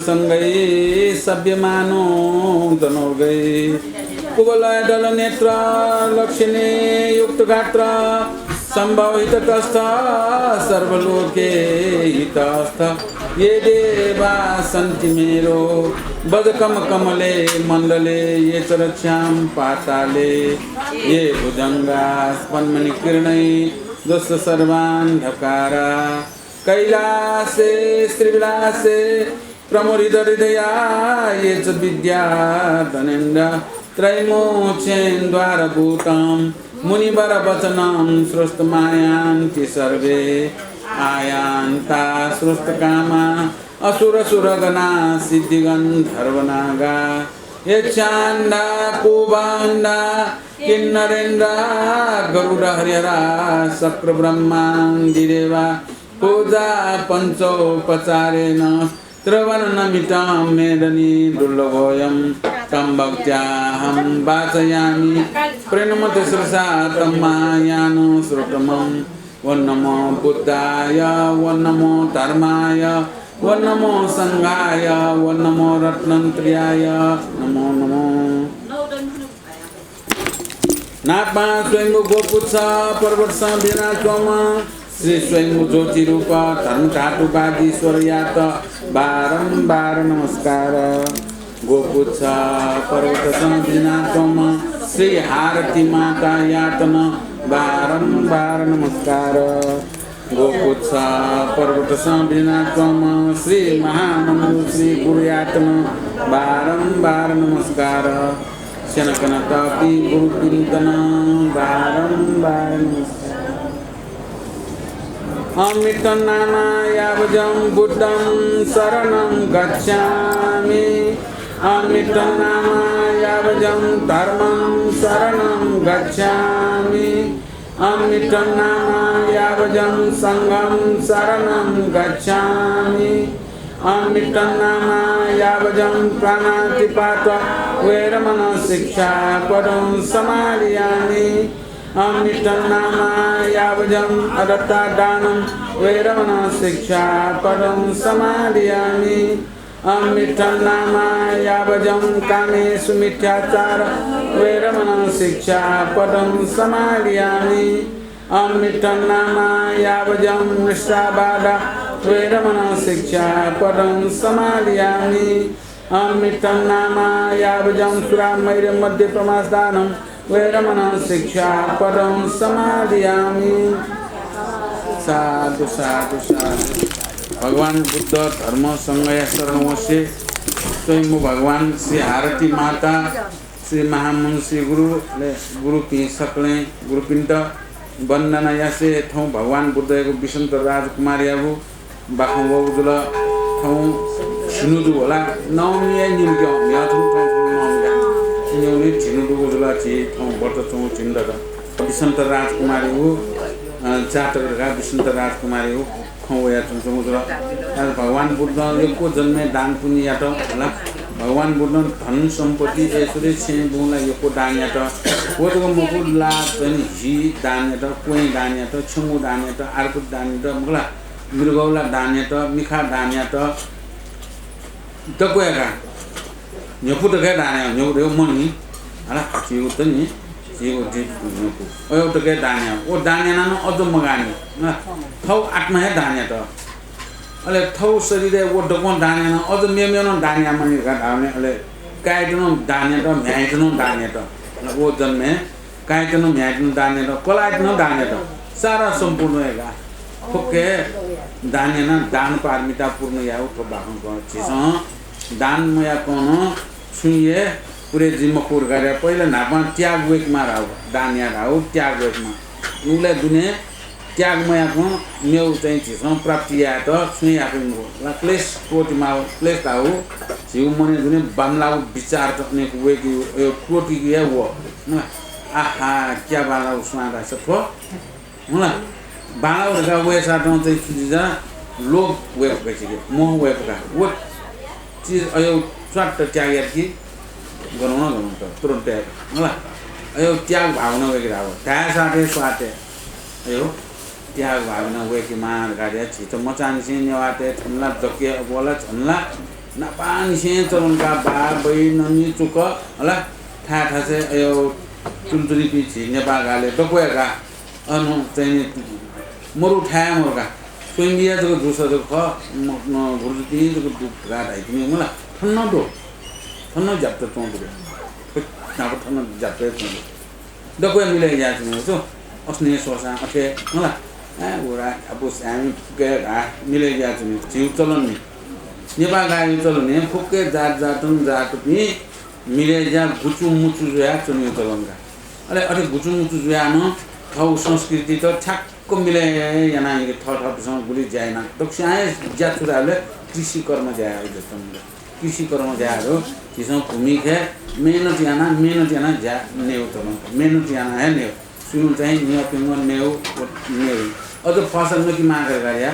सँगै सभ्य मानो तनो गई कुवलय दल नेत्र लक्षिणी युक्त गात्र संभव हितस्थ सर्वलोके हितस्थ ये देवा सन्ति मेरो बदकम कमले मंडले ये चरक्षां पाताले ये भुजंगा स्पन्मणि किरणै दुष्ट सर्वान् ढकारा कैलासे श्रीविलासे प्रमुदित हृदया ये च विद्या धनेन्द्र त्रैमोक्षेन् द्वारभूतं मुनिवर वचनं सृष्ट मायान्ति सर्वे आयान्ता सृष्ट कामा असुर सुरगना सिद्धिगन्धर्वनागा यक्षांडा कुबांडा किन्नरेन्द्र गरुड़ हरिहरा शक्र ब्रह्मांडिदेवा पूजा पंचोपचारेण त्रवणनमितं मेदनी दुर्लभोऽयं तं भक्त्याहं वाचयामि प्रणमते शिरसा तं मायानो श्रुतमं ॐ नमो बुद्धाय ॐ नमो धर्माय ॐ नमो संघाय ॐ नमो रत्नत्रयाय नमो नमो नापा स्वयंभू गोपुच्छ पर्वत विनाशोम श्री स्वयंभू ज्योति रूप धर्म ठाटुपादीश्वर यात बारंबार नमस्कार गोपुच्छ पर्वत विनाशोम श्री हारती माता यातन बारंबार नमस्कार गोपुच्छ पर्वत विनाशोम श्री महामंडल श्री गुरुयातन बारंबार नमस्कार शनकनतापि गुरुकीर्तन बारंबार नमस्कार अमृतं नामायावजं बुद्धं शरणं गच्छामि अमृतं नामायावजं धर्मं शरणं गच्छामि अमृतं नामायावजं संघं शरणं गच्छामि अमृतं नामायावजं प्राणातिपात वैरमण शिक्षापदं समादयामि अमृतं नामायावजं अदत्तादानं वैरमण शिक्षापदं समादयामि अमृतं नामायावजं कामेषु मिथ्याचार वैरमण शिक्षापदं समादयामि अमृतं नामायावजं निष्ठावाद वैरमण शिक्षापदं समादयामि अमृतं नामायावजं सुरामैर मध्य प्रमासदानं वैरमण शिक्षापदं समादयामि। साधु साधु साधु। भगवान बुद्ध धर्म संघय शरणवश्य स्वयं भगवान श्री आरती माता श्री महामुंशी गुरु की सकले गुरुपिंड वंदना यासे थौ भगवान बुद्ध को विसंत राजकुमारी आबु बाखौ उजुल थौ छिनुदु होला नौमिया निम्क्यो म्याथु थौ नौमिया छिनुनि छिनुदु उजुल छि थौ बर्त चौ चिन्दर विसंत राजकुमारी हो चाटरका विसंत राजकुमारी हो खौया चौ उजुल भगवान बुद्ध को जन्मे दान पुण्य यात होला भगवान बुद्ध धन सम्पत्ति यसरी छे बुला यो दान यात वोको मुकुला पनि हि दान यात कोही दान यात छुमु दान यात अर्को दान यात मुला मृगौला दान यात मिखा दान यात तकोयाका न्योपु तके दान न्योरे मनि हला चिउ त नि चिउ दि न्योपु ओ तके दान या ओ दान याना न अझ मगानी न थौ आत्मा हे दान यात अले थौ शरीर वो डको दान याना अझ मेमेनो दान या मनि का दाने अले काइटनो दान यात म्याइटनो दान यात वो जन्मे काइटनो म्याइटनो दान यात कलाइटनो दान यात सारा सम्पूर्ण हेगा फोके दान याना दान पारमिता पूर्ण या उठो बाखन को छिस दान मया कोन छुये पुरे जिम्मपुर गरे पहिले नापा त्याग वेक माराउ दान या राउ त्याग वेक मा उले दुने त्याग मया को नेउ चाहिँ छिस प्राप्ति या त छुई आको ला क्लेश कोटि मा क्लेश ताउ जिउ मने दुने बामलाउ विचार तने वेक यो कोटि या वो न आहा क्या बाला उस्मादा सफो होला बाला का वे साटो चाहिँ खिजा लोभ वेक गछि मोह वेक का वो चीज अयो स्वाट त्याग या कि गरौँ त तुरन्त होला अयो त्याग भावना वेक राव त्या साटे स्वाटे अयो त्याग भावना वेक मार गाडे छितो मचान सिन नेवाते छन्ला दके बोला छन्ला नापान से चलनका बा बै ननी चुक होला ठा ठा से यो चुनचुरी पिछि नेपाल गाले डकोयाका अनु चाहिँ मरु ठाया मरका सोइमिया जको जुस जको ख न गुरुती जको दुगा धाइ तिमी मला ठन्न जाप्त चोंदुरे नाप ठन्न जाप्त चोंदुरे डकोया मिले या तिमी तो अस्ने सोसा अके मला उरा अब हामी गएका मिले या तिमी जिउ चलन नि नेपाल गाई चलन नि फुक्के जातन पनि मिले जा गुचु मुचु या चुनि चलनका अले अरे गुचु मुचु यानो ठाउँ संस्कृति त ठ्याक्क मिले याना ठाउँसँग गुली जाएन दक्षिणाय जातुराले कृषि कर्म जाए जस्तो कृषि कर्म जाहरू किसँग भूमि खे मेहनत याना जा नेउ त मेहनत याना है नेउ सुनु चाहिँ नियो पिंग नेउ अझ फसल नकी मागेर गया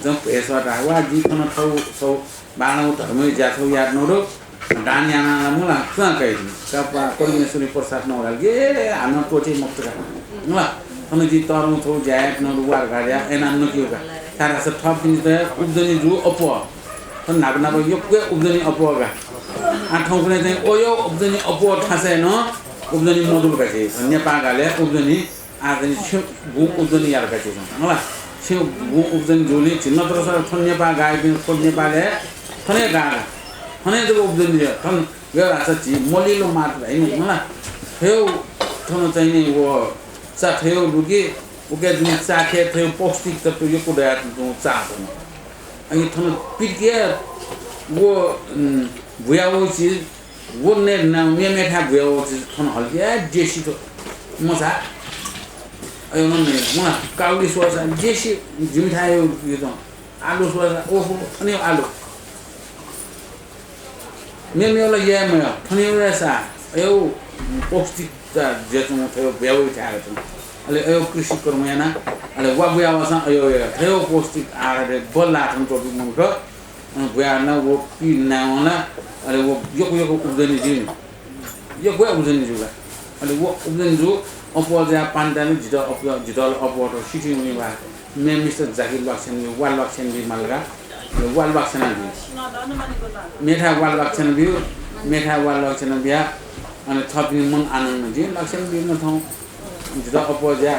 जब यसबाट वा जिखन ठाउँ बाणौ धर्मै जाथौ याद नरो डान्याना मुला कहाँ कपा परमेश्वरी प्रसाद नौराल गे हाम्रो टोटे मुक्त मुला अनि जी तरौ थौ ज्याक नरु वार गाड्या एना नकिउका तारा स थप दिन त उब्दनी जु अपो तन नाग नाग योके उब्दनी अपोगा आठौं कुनै चाहिँ ओयो उब्दनी अपो थासे न उब्दनी मोडुल गाचे नेपाल गाले उब्दनी आजनी गु उब्दनी यार गाचे मुला छे गु उब्दनी जुली छिन्न तरस थन नेपाल गाय बिन थन नेपालले थने गागा थने जको उब्दनी थन गरा सच्ची मोलिलो मात्र हैन मुला हेउ थन चाहिँ नि वो चाथेउ लुगे उके दिन चाखे थियो पौष्टिक तत्व यो कुडा चाहतो अनि थन पिके वो भुयाउ चीज वो ने मे मेठा भुयाउ चीज थन हल्के जेसी तो मजा अयो न म काउली सोचा जेसी जिमठायो यो त आलु सोचा ओहो अनि आलु मेमेला याम थने रेसा अयो पौष्टिक जेतु थियो भ्याउ थाहा अले अयो कृषि कर्म याना अले वा बुयावासा अयो थियो पौष्टिक आहारले बल्ला थन टोपी मुख बुया न वो पि नावला अले वो यो उब्दनी जिन यो गयो उब्दनी जुगा अले वो उब्दनी जु अपो जा पान्दानी जितल अपो तो सिटी मुनि बा मे मिस्टर जाकिर लक्षण वाल लक्षण बि मलगा वाल लक्षण बि मेठा वाल लक्षण बि मेठा वाल लक्षण बिया अनि थपि मन आनन्द जे लक्षण बिन ठाउँ जित अपो जा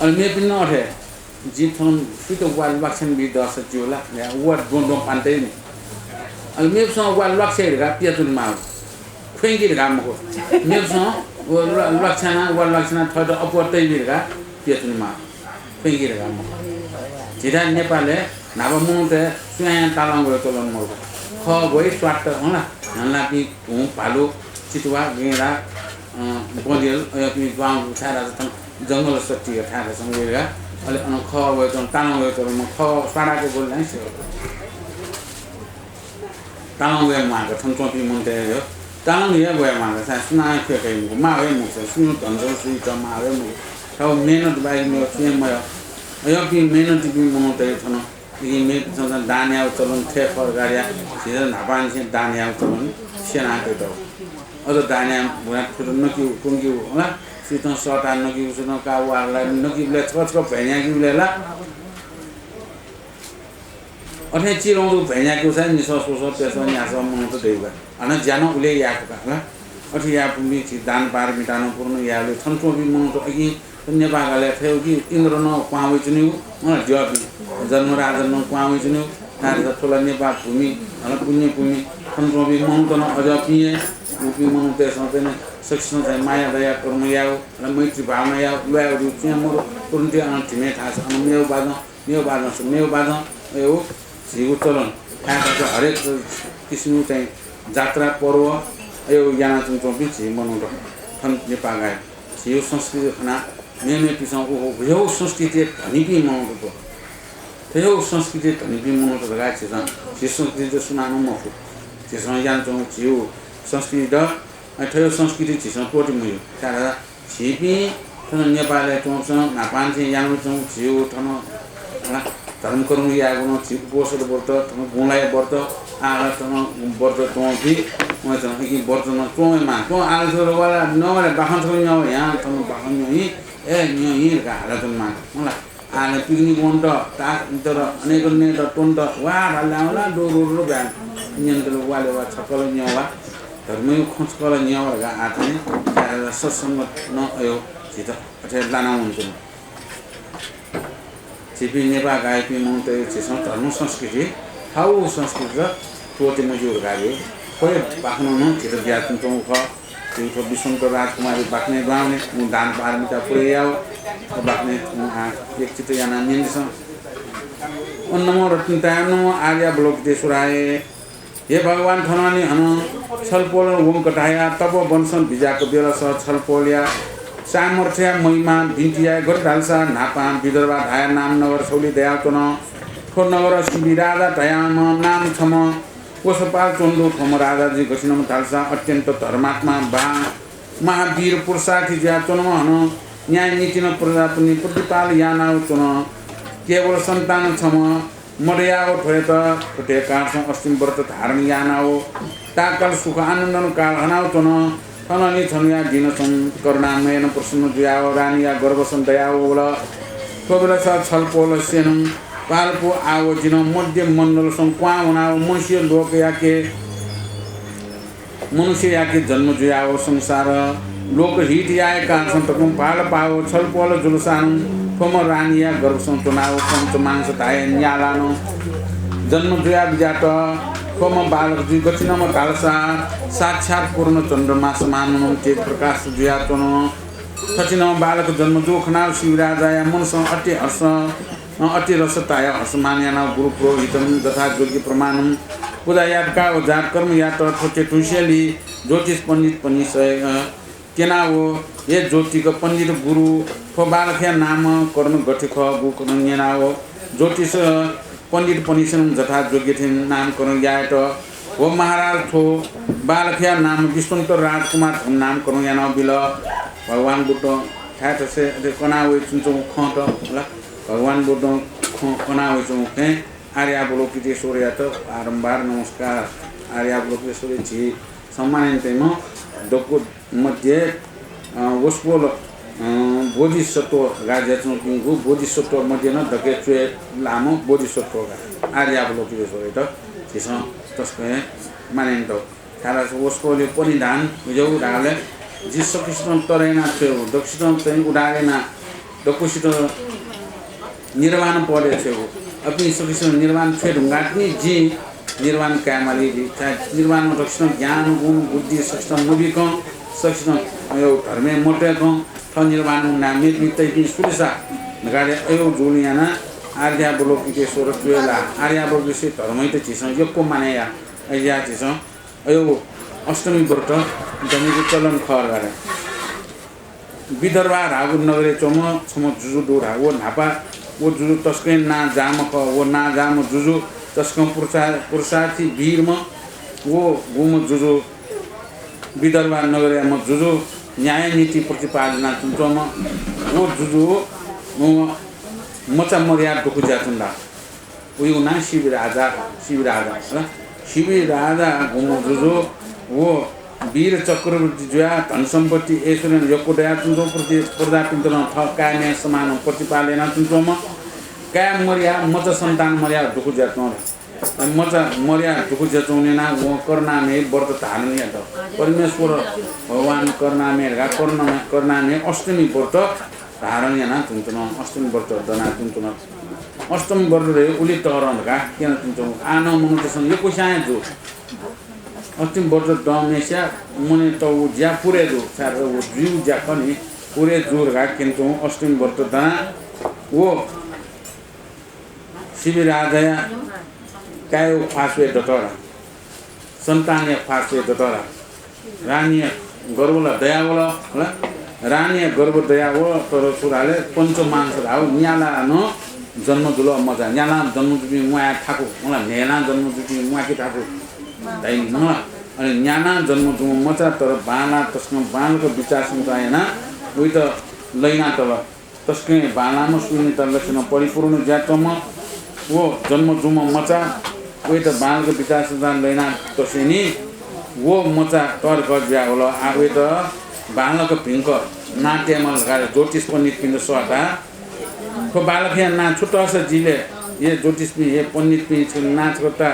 अनि मे पिन नथे जी थन सुतो वाल लक्षण बि दस जोला या वा दोन पान्दै नि अनि मेसँग वाल लक्षण गा पियातुन मा फेंगी गामको मेसँग लक्षण वाल लक्षण थड अपो तै बिगा पियातुन मा फेंगी गाम जिरा नेपालले नाबा मुते सुया तालाङ गयो चलन मो ख गई स्वाट होला हल्ला पि घुम पालो चितुवा गेडा बलियल अनि गाउँ छारा जंगल सट्टी ठाडा सँगेगा अले अन ख गयो त तालाङ गयो तर म ख साडाको बोल नै छ तालाङ गयो माको थन चोपी मुन्ते हो तालाङ गयो माको सा सुना फेकै मा गयो म सुनु धन्जो सुइ त मा गयो म त मेहनत बाइ म स्वयं म यो कि मेहनत बि मते थन यी मे सँग दान्या चलन थे फर गाडिया सिधा नापान से दान्या चलन सेना के त अझ दान्या बुना फुटन नकि कुंगी होला सितन सटा नकि सुन का वाला नकि ले छछ भैया कि लेला अथे चिरौं भैया कि छ नि ससो त्यसो नि आसम मन त देउगा अन जान उले याको होला अथे या पुमी छि दान पार मिटाउनु पूर्ण याले थन्को बि मन त अघि नेपालले थियो कि इन्द्र न पावे चुन्यु जब जन्म राजा न पावे चुन्यु तार ठोला नेपाल भूमि हन पुण्य भूमि थन्को बि मन त न अझ पिए उपि मन त्यसो पनि सक्षम चाहिँ माया दया कर्म याउ र मैत्री भावना याउ लयहरू चाहिँ म तुरन्त अन्तिमे थाहा छ अनि मेरो बाजा यो जीव चलन खाएको हरेक किसिमको चाहिँ जात्रा पर्व यो याना चुन्छौँ पिछि मनाउँदा थन नेपाल गए यो संस्कृति खाना मेमे पिछौँ यो संस्कृति धनी पनि मनाउँदो त्यो संस्कृति धनी पनि मनाउँदो गएको छ यो संस्कृति सुनाउनु म त्यसमा जान्छौँ जिउ संस्कृति द त्यो संस्कृति छिसो टोटी मुयो तारा छिपी थन नेपालले टोसँग नापान चाहिँ यानु छौँ जिउ थन धर्म कर्म यागुन छिप पोसर वर्त थन गुणलाई वर्त आला थन वर्त टोपी म चाहिँ कि वर्त न टोमा टो आलसो वाला नवाले बाखन छ न यहाँ थन बाखन नि ए नि का हालतमा मलाई आने पिकनिक वंट ता तर अनेक ने त टोन्ट वा भालाला डोरो ब्यान नियन्त्रण वाले वा छकल न्यावा धर्मै खोजकल न्यावा गा आथे सत्संग न आयो छित अथे लाना हुन्छ छिपी नेपाल गायपी मौत छिसं धर्म संस्कृति हाउ संस्कृति र तोते मजुर गायो कोही बाख्नु न छित ज्ञातन चौख त्यो विष्णुको राजकुमारी बाख्ने गाउने दान पारमिता पुरै आयो बाख्ने एक चित याना निन्स नमो रत्नताय नमो आर्य ब्लोकदेश्वराय हे भगवान थनानी हन छलपोल वम कटाया तब वंशन बिजाको बेला स छलपोलिया सामर्थ्य महिमा भिन्टिया गरडालसा नापा विदर्भ धाया नाम नगर सौली दयातन ठो नगर शिवि राजा दयाम नाम छम कोसपाल चोन्दो थम राजाजी घसिनम थाल्सा अत्यन्त धर्मात्मा बा महावीर पुरुषार्थी ज्या चुनम हन न्याय नीति न प्रजापनि प्रतिपाल यानाउ चुन केवल सन्तान छम मर्याव ठोयत ठोटे काठ अस्तिम व्रत धारण यानाउ ताकल सुख आनन्दन काल हनाउ चुन थननि छनुया दिन सं करुणामयन प्रसन्न जुयाव रानिया गर्वसन दयाव बोल कोबेला छलपोल सेनम पाल्पो आव जिन मध्य मण्डल संक्वा हुनाव मनुष्य याके जन्म जुयाव संसार लोक हित आएका सन्तकम पाल पाव छलपोल जुलसान थोम रानिया गर्भसं चुनाव पंच मांस धाय न्यालानो जन्म जुया बिजाट थोम बालक जी गचिनम कालसा साक्षात पूर्ण चन्द्रमा समान तेज प्रकाश जुया चुन सचिन बालक जन्म जोखनाव शिवराजाया मनसं अति हर्ष अति रसताय हर्षमान्याना गुरु पुरोहितम तथा योग्य प्रमाणम पूजा यादका जात कर्म यात ठोटे ठुसेली ज्योतिष पंडित पनि केना हो ये ज्योतिक पंडित गुरु थो बालख्या नाम कर्म गठिख गु कर्म हो ज्योतिष पंडित पनि जथा योग्य थिन नाम कर्म यात हो महाराज थो बालख्या नाम विष्णुतर राजकुमार नाम कर्म याना बिल भगवान बुद्ध ठाट से कना हो चुन्छौ खट होला भगवान बुद्ध कना हो चुखे आर्यावलोकितेश्वर यात बारम्बार नमस्कार आर्यावलोकितेश्वर जी सम्मानितैम दको मध्ये वस्पोल बोधिसत्व गाज्याचुङको बोधिसत्व मध्ये न धके चुए लामो बोधिसत्व आर्यावलोकितेश्वर त छिस तस्कै मानिन्तो खारा वस्पोले परिधान हिजो उडाले जिस कृष्ण तरेना थियो दक्षिण चाहिँ उडालेना दक्षिण निर्वाण पड़े थे वो अपनी सकृष्ण निर्वाण थे ढूंढाटनी जी निर्वाण कैमली जी निर्वाण दक्षिण ज्ञान गुण बुद्धि सकृष्ण मुभी को सकृष्ण यो धर्मे मोटे को थ निर्वाण नाम मितै पनि सुरसा नगाडे अयो जुलियाना आर्यावलोकितेश्वर त्वेला आर्यावलोकितेश्वर धर्मै त छिस योको मानेया अया छिस अयो अष्टमी व्रत जमीको चलन खर गरे विदर्भ रागु नगरे चम छम जुजु दो रागु नापा वो जुजु तस्कै ना जाम क वो ना जाम जुजु तस्कम पुरुषार्थी वीर म वो गुम जुजु विदर्भ नगरे म जुजु न्याय नीति प्रतिपादना चुम वो जुजु मचा मर्याद दुखु जातुंदा उयो ना शिवराजा होला शिवराजा गुम जुजु वो वीर चक्रवर्ती जुया धन सम्पत्ति ऐश्वर्य यको दया चुन्दो प्रति प्रजापिन्तन थ कायमे समान प्रतिपालेना चुन्दोम काय मर्या मच सन्तान मर्या दुखु जातन मच मर्या दुखु जाचौनेना वो करनामे व्रत धारण त परमेश्वर भगवान करनामे करनामे अष्टमी व्रत धारण याना चुन्तन अष्टमी व्रत दना चुन्तन अष्टमी व्रत रे उली तरन का केन चुन्तन आन मनुतेसन यो कोसाय जो अस्तिम व्रत दमेस्या मुने त ज्या पुरे जो सार वो जीव ज्या पनि पुरे जोर गा किन्तु अस्तिम व्रत दना वो शिवराजया कायो फासवे दतरा सन्तानले फासवे दतरा रानी गर्वला दयावला होला रानी गर्व दयावला तर सुराले पञ्चमांस राव न्याला न जन्म दुलो मजा न्याला जन्म दुबी मुया ठाकु होला नेना जन्म दुबी मुया के ठाकु दाइ न अनि न्याना जन्म दुम मचा तर बाना तस्क बानको विचार समुदायना उइ त लैना तल तस्के बानामा सुनि त लक्षण परिपूर्ण ज्यातम वो जन्म जुम मचा उइ त बानको विचार समुदाय लैना तसेनी वो मचा तर गज्या होला आवे त बानको भिंक नाट्यमा लगाएर ज्योतिष पंडित पिण्ड सटा तो बालक है ना छोटा सा जिले ये ज्योतिष भी ये पंडित भी नाच करता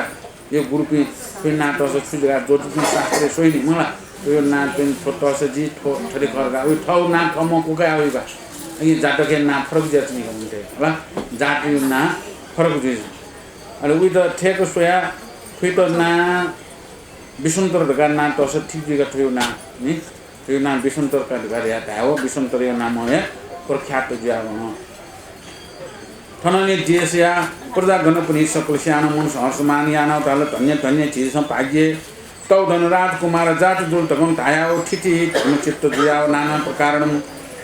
ये गुरु भी फिर नाच से सुझा ज्योतिष में शास्त्र सोई नहीं मला तो ये नाच भी छोटा सा जी थोड़ी कर रहा है वो नाच कम को क्या हुई बा ये जाट के ना फर्क जाती नहीं कमते वाला जाट ये ना फर्क जाती अरे वो तो ठेक सोया फिर तो ना विषंतर का ना तो से ठीक जगह ठेक ना नहीं ठेक ना विषंतर का जगह रहता है वो विषंतर ये नाम है प्रख्यात जो है थनने जेसिया प्रजा गणपति सकल श्यान मन सहसमान याना ताल धन्य धन्य चीज सं पाग्ये तौ धनराज कुमार जात जुल तगम तायाओ ठिठी धर्म चित्त जुयाओ नाना प्रकारणम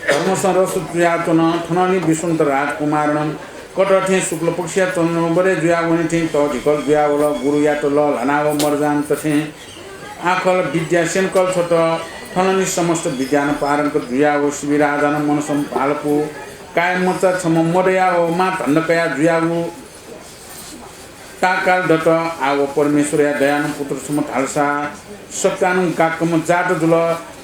धर्म सरस जुयातो न थनने विष्णुत राजकुमारणम कटठे शुक्ल पक्षिया चन्द्र बरे जुयावने थे त ढिकल जुयावल गुरु या तो ल हनाव मरजान तथे आखल विद्या सेनकल छोट थनने समस्त विज्ञान पारण कर जुयाओ शिविराजन मनसम पालपु काय मचा छम मडया ओ मा धन्नकया जुयागु ताकाल दत आव परमेश्वर या दयानु पुत्र सम ढालसा सत्यानु काकम जाट जुल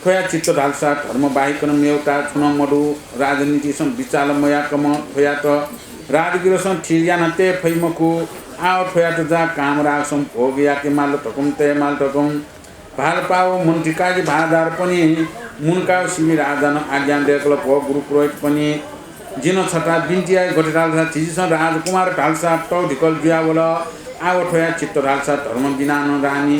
खोया चित्त ढालसा धर्म बाहिकन मेउटा छुन मडु राजनीति सम विचाल मया कम खोया त राजगिर सम ठियान ते फैमकु आव खोया त जा काम राग सम भोग या के माल तकम ते माल तकम भाल पाओ मन्त्रीकाजी भादार पनि मुनका शिविर आजन आज्ञा देखल भो गुरु पुरोहित पनि जिन छटा बिन्टिया गटेटालसा चिजिस राजकुमार ढालसा टौ ढिकल जुयावल आवठोया चित्त ढालसा धर्म बिनान रानी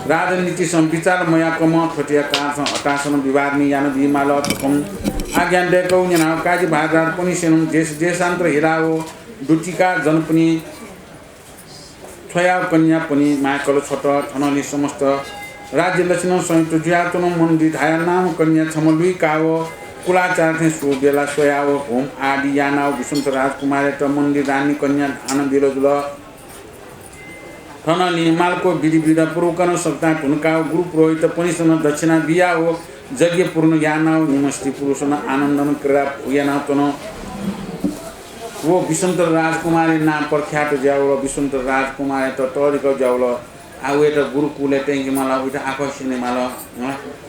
राजनीति सम विचार मया कम ठोटिया कार हटासन विवादनी यान बिमाल तकम आज्ञा देखौ न्याव काजी भादार पनि सेनुम देश देशान्तर हिराओ दुटिका जन पनि छोया कन्या पनि माकल छोट थनली समस्त राज्य लक्षण संयुक्त जुयातन मन्दिर धाया नाम कन्या छमलुई काओ कुलाचार थे सुबेला सोयाव होम आदि यानाव विष्णुत राजकुमार त मन्दिर रानी कन्या आनन्द दिलजुल थनली मालको विधि विधा पुरुकन सक्ता हुनका गुरु पुरोहित पनिसन दक्षिणा बिया हो यज्ञ पूर्ण यानाव निमस्ति पुरुषन आनन्दन क्रिया यानाव तन वो विष्णुत राजकुमार नाम प्रख्यात ज्यावल विष्णुत राजकुमार त तरिक ज्यावल आउ एटा गुरुकुले टेंगी मला उटा आकर्षण मला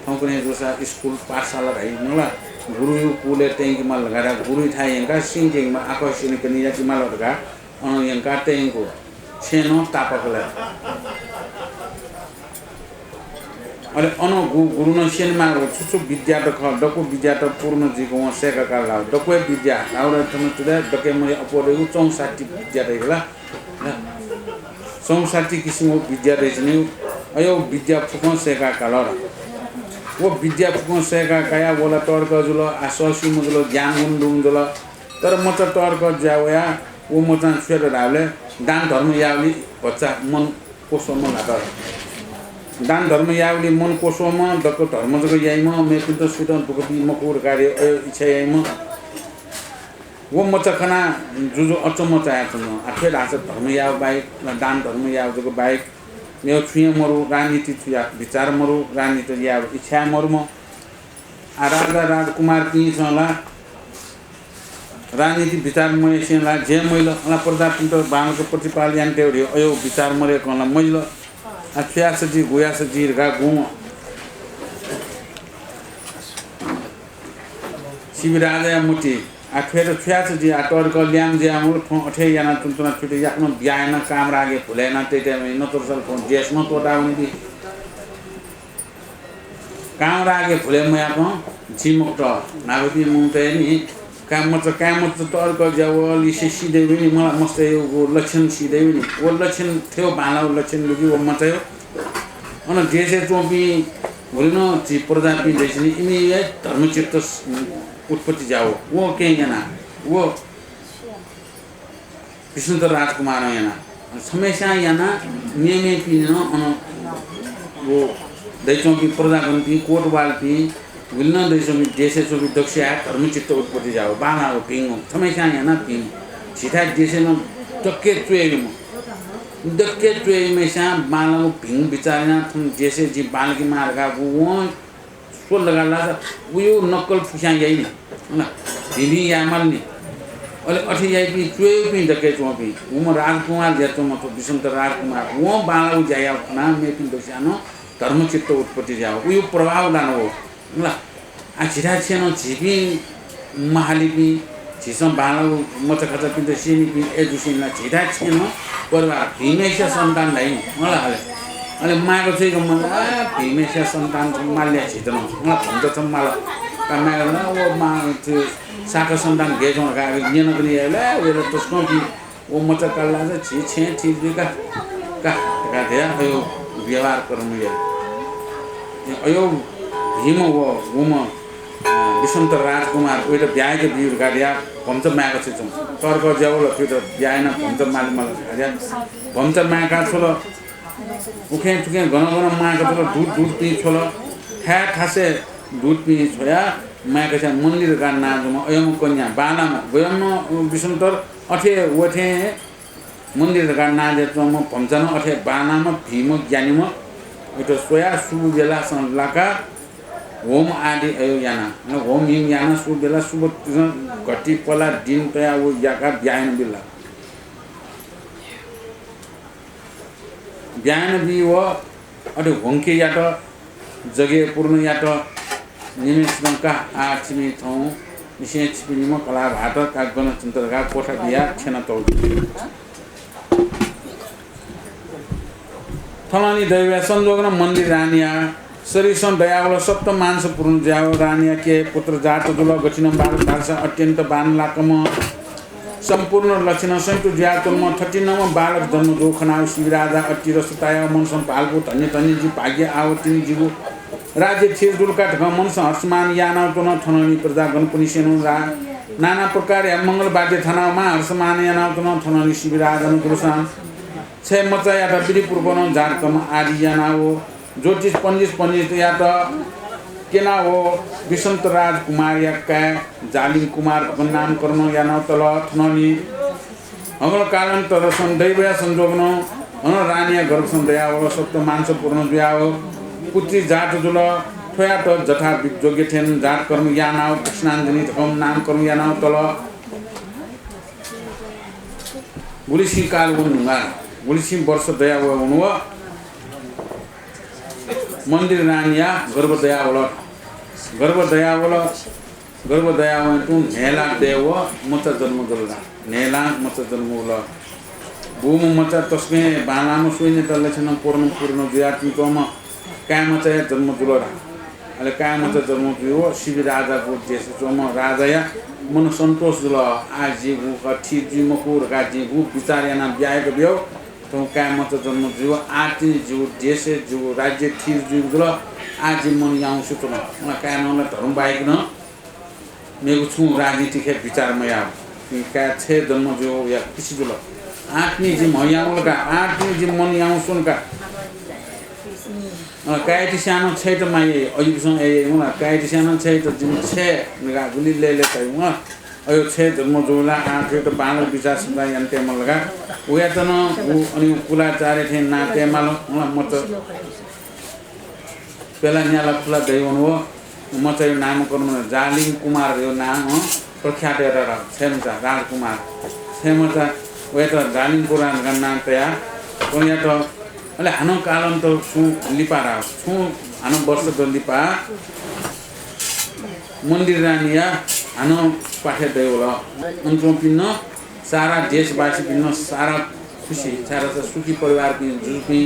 ठौकुने जोसा स्कुल पाठशाला भाइ मला गुरु कुले टेंगी मला गरा गुरु थाय यंका सिंगिङ मा आकर्षण कनि याति मला गरा यंका टेंगको छेनो तापकला अरे अन गुरु न सेनमा छुछु विद्या त ख डको विद्या त पूर्ण जिको सेका काला डको विद्या आउरा तम तुदा डके म अपोरे 64 विद्या रहेला 64 किसिमको विद्या रहेछ नि अयो विद्या फुकन सेका कालर वो विद्या फुकन सेका काया बोला तर्क जुल आससी मुजुल ज्ञान गुण जुल तर म त तर्क ज्यावया वो म त छेर रावले दान धर्म यावली बच्चा मन कोसो म लादा दान धर्म यावली मन कोसो म दक धर्म जको याइम मे पित सुतन पुकति मकुर कार्य इच्छा याइम वो मचखना जुजु अचम्म चाहेको न आफै आछ धर्म याव बाइक दान धर्म याव जको बाइक यो छुय मरु राजनीति छुया विचार मरु राजनीति याव इच्छा मरु आ राजा राजकुमार की सला राजनीति विचार मय सेला जे मैल ला प्रजातन्त्र बालको प्रतिपाल यान तेउरी अयो विचार मरे कला मैल आ छ्यासजी गोयासजी गा गु शिवराजा मुटी आ फेर छ्यासजी आ तोर क ल्याम जे आमु अठे याना तुन्तुना छुटे यानो ब्यायना काम रागे भुलेना तेते न तोरसल फोन जेस न तोटाउनी दि काम रागे भुले मया को झिमुक्त नागति मुते नि काम त तोर क जावली सिसी देवी नि मला मस्ते यो लक्षण सिदेवी नि वो लक्षण थियो बाला लक्षण लुगी वो मचयो अन जेसे चोपी भुलिन ची प्रजापि देशनी इनी धर्मचित्त उत्पत्ति जाओ वो के याना वो विष्णुत राजकुमार याना हमेशा याना नियमे पिन अन वो दैचों की प्रजागण की कोटवाल की विलना दैचों की जैसे जो दक्ष है धर्मचित्त उत्पत्ति जाओ बाला वो पिंग हमेशा याना पिंग सीधा जैसे न टक्के ट्वे में सा बाला वो पिंग बिचारना तुम जैसे जी बाल की मार का वो सो लगा ला वो यो नक्कल फुसा यही नहीं ना दिल्ली यामल नहीं और अठी यही भी ट्वे भी दक्के चोपी वो राजकुमार जैसे मतलब विष्णुत राजकुमार वो बाला वो जाया ना मैं पिंग दक्षानो धर्मचित्त उत्पत्ति जाओ वो प्रभाव लाना वो ना आ चिरा छेनो जीवी महालिपि झिसम बालो मचा खचा पिन्छ सिनी पि एजुसिनला झिटा छिन परिवार भीमेसिया सन्तान लाई मलाई हाले अनि माको चाहिँ मलाई भीमेसिया सन्तान माल्या छिटन मलाई भन्छ छ मलाई काममा ओ मा त्यो साका सन्तान गेजौँ का निन पनि हेला वेला त्यसको कि ओ मचा कल्ला चाहिँ छि छिका का धेर यो व्यवहार गर्नु यो अयो भीम वो विसन्त राजकुमार उयो ब्याएको बिउर गाडिया भन्छ माएको चाहिँ तर्क ज्याउल त्यो त ब्याएन भन्छ माल गाडिया भन्छ माका छोलो उखे टुके गन माका छोलो दूध पी छोलो ठासे दूध पी छोया माका चाहिँ मन्दिर गा नाजमा अयम कन्या बालामा वयम विसन्तर अठे वठे मन्दिर गा नाजे म भन्छ न अठे बानामा भीम ज्ञानीमा उयो सोया सु बेला संलाका होम आदि अयो याना होम हिम याना सु बेला सुब घटी पला दिन तया वो याका ब्यायन बिल्ला ब्यायन बि वो अडे होंके याट जगे पूर्ण याट निमेष का आछिमी थौ निसे छिपिनी म कला भात का गणतन्त्र का कोठा बिया छेना तौ थलानी दैव संजोगन मन्दिर रानिया सरिसन दयावल सप्त मानस पूर्ण ज्याव रानिया के पुत्र जात जुल गठिन बाल अत्यंत बान लाकम संपूर्ण लक्षण संतु ज्यातम 39 बालक जन्म जो खनाउ शिवराजा अति रसताय मन संपालको धन्य धन्य जी भाग्य आवतिनी जीवो राज्य थिर दुलका ढ मन हर्षमान याना तन थननी प्रजा गणपनि सेनु रा नाना प्रकार मंगल बाध्य थनामा हर्षमान याना तन थननी शिवराजा गुरुसान छे मचाया त विधि पूर्वन झारकम आदि याना हो ज्योतिष पंडित या तो केना हो विसंत राजकुमार या का जालिम कुमार का नाम करनो या न तल थननी हमर कारण तर संदैव संजोगन अन रानिया गर्भ संदया हो सप्त मानस पूर्ण जुयाओ पुत्री जात जुल थोया त जथा योग्य थेन जात कर्म या नाउ कृष्णांजनी तकम नाम कर्म या नाउ तल गुलिसी काल हुनुगा गुलिसी वर्ष दया हो हुनुवा मन्दिर रानिया गर्भ दया तू नेला देव मत जन्म गल्ला नेला मत जन्म गल्ला भूम मत तस्मे बालाम सुइने तले छन पूर्ण ज्याति तम कामच जन्म जुलरा अले कामच जन्म जुयो शिव राजा को देश तम राजाया मन सन्तोष जुल आजी गु कठी जी मकुर गाजी गु विचार याना ब्याएको ब्यो तो कामच जन्म जुयो आति जु देश जु राज्य थिर जु जुल आजी मन याउ सुतन म कामला धर्म बाइक न मेगु छु राजनीति के विचार मया का छे जन्म जो या किसी जुल आत्मी जी मयाउल का आत्मी जी मन याउ सुन का काइटी सानो छै त माये अयुसँग ए उना काइटी सानो छै त जुन छे नगा गुली ले तै म अयो छे जन्म जोला आथे त बाल विचार सदा यन्ते म लगा उया त न अनि कुलाचार्य थे नाते माल म त पेला न्याला फुला दैवन हो म चाहिँ नामकरण जालिम कुमार यो नाम हो प्रख्यात एउटा छेमचा राजकुमार छेमचा उया त जालिम कुमार का नाम तया उया त अले हानो कालन त छु लिपारा छु हानो वर्ष त लिपा मन्दिर रानिया हानो पाठे देवला उनको पिन्न सारा देशवासी पिन्न सारा खुशी सारा त सुखी परिवार की जुपी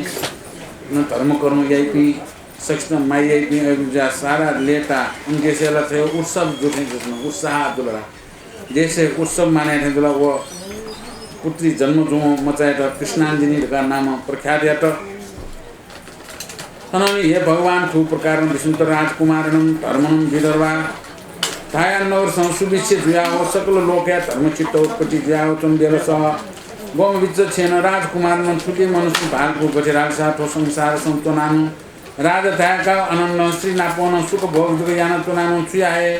न धर्म कर्म यही सक्षम माई यही सारा लेता उनके सेला थे उत्सव जुटे उत्साह दुलरा जैसे उत्सव माने थे दुला वो पुत्री जन्म जो मचाए त कृष्णांजनी का नाम प्रख्यात या त तननि हे भगवान ठू प्रकार विष्णु राजकुमारनम धर्मनम विदर्भा थाया नगर संसुबिस्य जुयाओ सकल लोक या धर्म चित्त उत्पत्ति जुयाओ तुम बेलस गोम विच छेन राजकुमार मन छुटी मनुष्य भारको गजराल साथो संसार संतनानु राजा थाका अनन्न श्री नापन सुख भोग जुग याना तुनानु छुयाए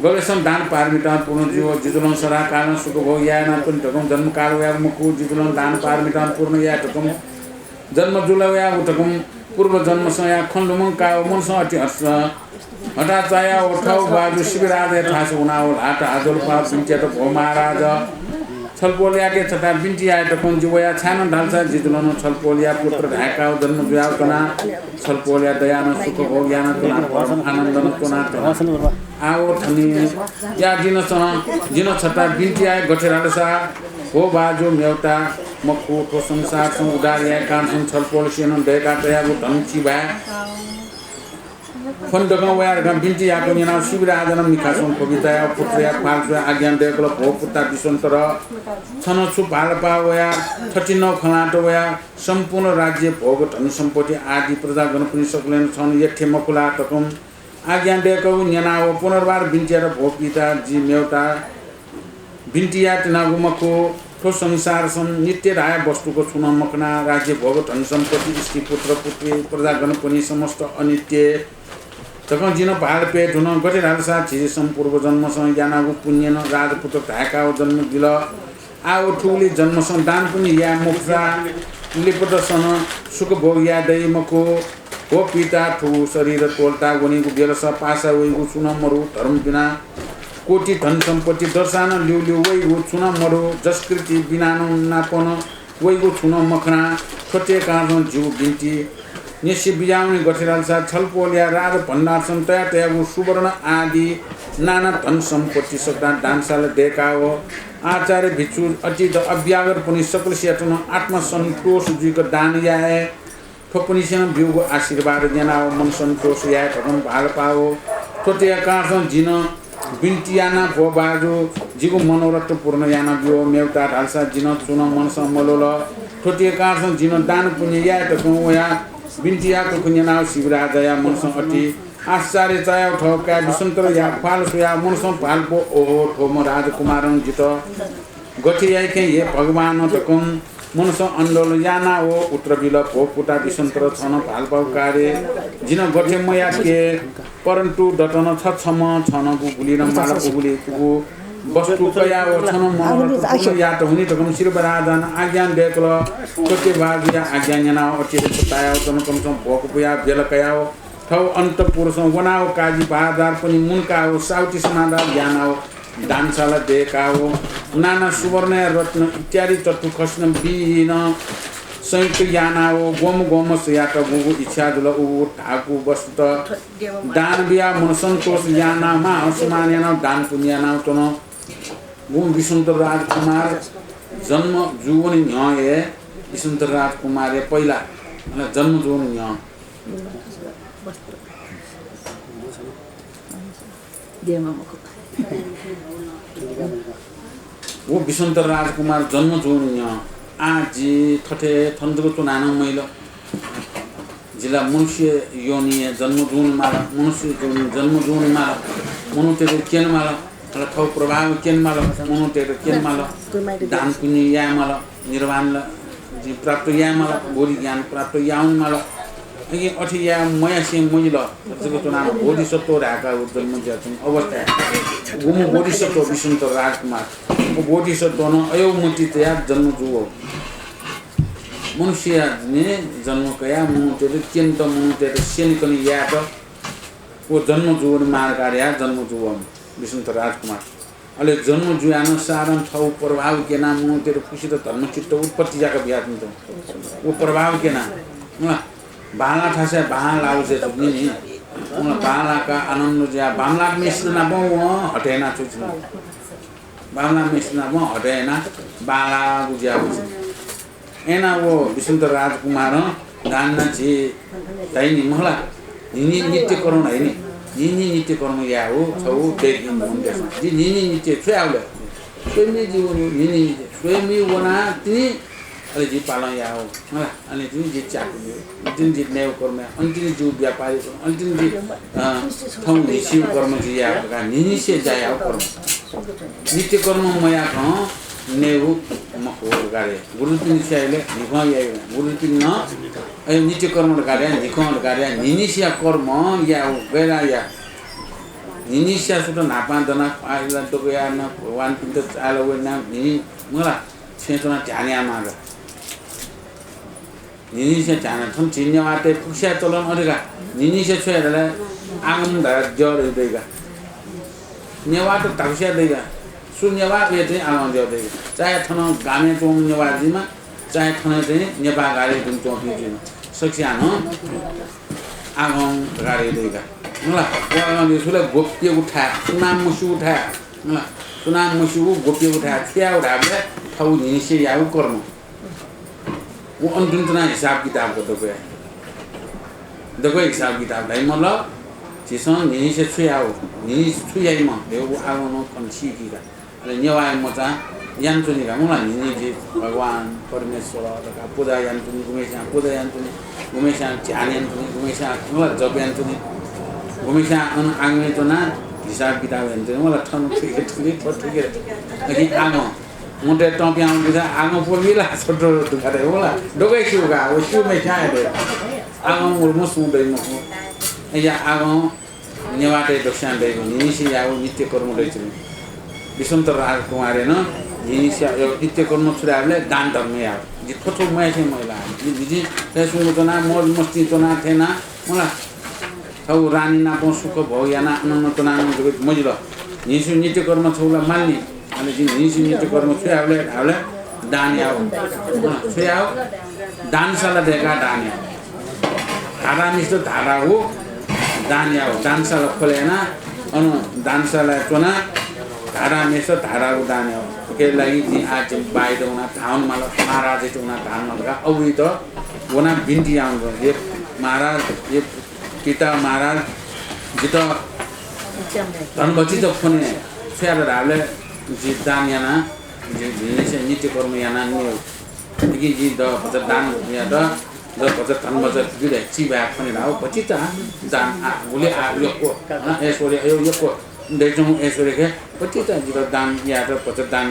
गवेषण दान पारमिता पूर्ण जीव जिजुलन सरा काल सुख भोग याना तुन ठकम जन्म काल या मुकु जिजुलन दान पारमिता पूर्ण या ठकम जन्म जुलया उठकम पूर्व जन्म सया खण्डमं का मन स अति हर्ष हटा चाया उठाउ बाजु शिवराज थास उनाउ हाट आजल पाप बिचे त भो महाराज छलपोलिया के छटा बिन्टी आए त कौन जुवया छानो ढाल्छ जितुलन छलपोलिया पुत्र ढाका जन्म जुयाव तना छलपोलिया दयान सुख भोग्यान तना परम आनन्दन तना आओ थनी या जिन छटा बिन्टी आए गठेराडसा हो बाजो मेउटा मक्कु ठो संसार सं उडारिया कान्छन् छलपोल सेन दयका तयागु धनची भए फन्डगं वयारगं बिन्टी याको निना शिवराजन मिखासन कविता पुत्रया पाल्छ आज्ञान देकल भो पुत्ता दिसन्तर छन छु भालपा वया 39 खलाटो वया सम्पूर्ण राज्य भोग धन सम्पत्ति आदि प्रजागण पनि सकलेन छन् यठे मकुला तकम आज्ञान देकौ न्यानाव पुनर्बार बिन्टी र भो पिता जी मेउटा बिन्टी या तिनागुमको ठो संसार सं नित्य राय वस्तुको छुन मकना राज्य भोग धन सम्पत्ति स्त्री पुत्र पुत्री प्रजागण पनि समस्त अनित्य तक जिन भाल पे धुन गठेराल साथ छिजे सम्पूर्व जन्मसँग यानागु पुण्यन राजपुत्र ढाका जन्म दिल आओ ठुली जन्मसँग दान पनि या मुक्ता लिपदसन सुख भोग या दै मको हो पिता ठु शरीर तोल्टा गनिगु बेलस पासा वइगु सुन मरु धर्म बिना कोटी धन सम्पत्ति दर्शान ल्यु वइगु सुन मरु जसकृति बिना नापन वइगु सुन मखना छोटे काँडो जिउ बिन्ती निश्चय बिजाउने गठेराल साथ छलपोलिया राज भण्डार सं तयागु सुवर्ण आदि नाना धन सम्पत्ति सक्दा डान्साले देखाओ आचार्य भिक्षु अचित अव्यागर पनि सकल सेटन आत्मा सन्तोष जुको दान याए ठोपनी सेन बिउको आशीर्वाद जनाओ मन सन्तोष याए भगम भाल पाओ छोटे काँडो जिन बिन्टियाना भो बाजु जिगु मनोरथ पूर्ण याना बिउ मेउटा ढाल्सा जिन चुन मनस मलोल छोटे काँडो जिन दान पुण्य याए त वया बिन्टियाको कुन्यनाव शिवराजया मनसं अति आश्चर्य चाया ठोका विसन्तर या फाल सुया मनसं फालपो ओहो ठोम राजकुमारन जित गठियाइ के ये भगवान तकम मनसं अण्डल याना ओ उत्रबिल भो पुटा विसन्तर छन फालपाउ कार्य जिन गठे मया के परन्तु दटन छछम छन गुगुली र माला गुगुली कुगु वस्तु कया ओ छन मन या त हुनी तकम शिवराजन आज्ञान देकल छोटे बाजिया आज्ञान जना अचिर छताया तन कमसम भोक पुया बेल कया ठौ अन्त पुरुषं वनाओ काजी बहादुर पनि मुनका हो साउटी समादा ज्ञानाओ दानशाला देखाओ नाना सुवर्ण रत्न इत्यादि चतु खस्न बिन संयुक्त यानाओ गोम सयात गुगु इच्छा दुल उ ठाकु वस्तु दान बिया मन सन्तोष याना मा असमान याना दान पुण्य याना तन गुम विसुन्तर राजकुमार जन्म जुवन न्याय विसुन्तर राजकुमार पहिला जन्म जुवन न्याय वो विसुन्तर राजकुमार जन्म जुवन न्याय आजी थटे थन्दको चुनानो मैलो जिल्ला मनुष्य योनि जन्म जुवन माला मनुष्य योनि जन्म जुवन माला मनुते केन माला ठौ प्रभाव केन माला मनुते केन माला दान पुण्य या माला निर्वाण जी प्राप्त या माला बोधि ज्ञान प्राप्त याउन माला अघि अठी या मया से मैलो जको चुनानो बोधिसत्व राका जन्म ज्याछन् अवस्था गुम बोधिसत्व विसुन्तर राजकुमार बोधिसत्व न अयोमति तया जन्म जुओ मनुष्य ने जन्म कया मनुते केन त मनुते सेनिकनि या त वो जन्म जुवन मार्गार्या जन्म जुवम विसुन्तर राजकुमार अले जन्म जुयानो सारम ठौ प्रभाव के नाम मनुते खुशी त धर्म चित्त उत्पत्ति जाका बिया त वो प्रभाव के नाम बाला ठासे बाला लाउसे नि बाला का आनंद ज्या बाला मिश्रना बो हटेना छुछन बाला मिश्रना बो हटेना बाला बुझ्या एना वो विसुन्तर राजकुमार दानना छि दैनि मला निनी नित्य करुण हैनि निनी नित्य कर्म या हो छौ देखि हुँदैछ जी निनी नित्य छ्याउले स्वयं जीवन निनी स्वयं वना तिनी अले जी पालन या हो मला अनि तिनी जी चाकु तिनी जी नेव कर्म अन्तिम जीव व्यापारी अन्तिम जी ठौ निशिव कर्म जी या का निनी से जाया कर्म नित्य कर्म मया ख नेव मको गारे गुरु तिनी छाइले निखा या गुरु तिनी न अय नित्य कर्म गारे निखा गारे निनी से कर्म या गरा या निनी से सुत नापा दना आइला तो या न भगवान पित आलो वना निनी मला छेतना ध्यानया माग निनी से ध्यान थम चिन्य माते पुष्या चलन अरेगा निनी से छेला आगम दा जर देगा नेवा तो तवस्या देगा सुन्नेवा उयो चाहिँ आगाउँ देउदै चाहे ठन गामे चोम नेवाजीमा चाहे ठन चाहिँ नेपा गाडी जुन चौकीमा सक्षानो आगाउँ गाडी देगा ल आगाउँ देउसुले गोप्य उठा सुनाम मुसु उठा ल सुनाम मुसु गोप्य उठा क्या उठाले ठाउँ निसे याउ कर्म वो अन्तिमतना हिसाब किताब को दको हिसाब किताब लाई मतलब चिसन निसे छुयाउ नि छुयाइ म देउ आउनु कन्सी किगा अले नेवाय मचा यान्तुनी का मलाई नि जे भगवान परमेश्वर का पूजा यान्तुनी गुमेशा पूजा यान्तुनी गुमेशा ध्यान यान्तुनी गुमेशा मलाई जप यान्तुनी गुमेशा अन आंगमे तना हिसाब किताब यान्तुनी मलाई ठन ठिकै अघि आगो मोटे टप्या आउँदा आगो पोलिला छोटो दुखारे होला डोकै सुगा ओ सुमे खाए आगो मुर्मु सुदै म या आगो नेवाटे दक्षिण दैको निसी याउ नित्य कर्म दैछु विसन्त राजकुमारे न निसी यो नित्य कर्म छुराले दान धर्म या जि थोथो मय छै महिला जि त्यसको तना मोर मस्ती तना थेना मला छौ रानी ना पो सुख भौ याना अनन्न तना मजिल निसी नित्य कर्म छौला मान्ने अनि जि निसी नित्य कर्म छुराले हाले दान याउ छुयाउ दानशाला देगा दान या धारा निस्तो धारा हो दान याउ दानशाला खोलेना अनु दानशाला चोना धारा मेसो धारा दान याउ के लागि जि आज बाहिर उना धान माला महाराज चोना धान माला अवि त वना बिन्ती आउँछ ये महाराज ये पिता महाराज जित धन बची त फोने छ्यार राले जि दान याना जि नित्य कर्म याना नि जि द दान या द बचत धन बचत दिले चिबा पनि राउ पछि त दान भोले यो को यसोले यो को देजु यसोले के पछि त जिरो दान या त बचत दान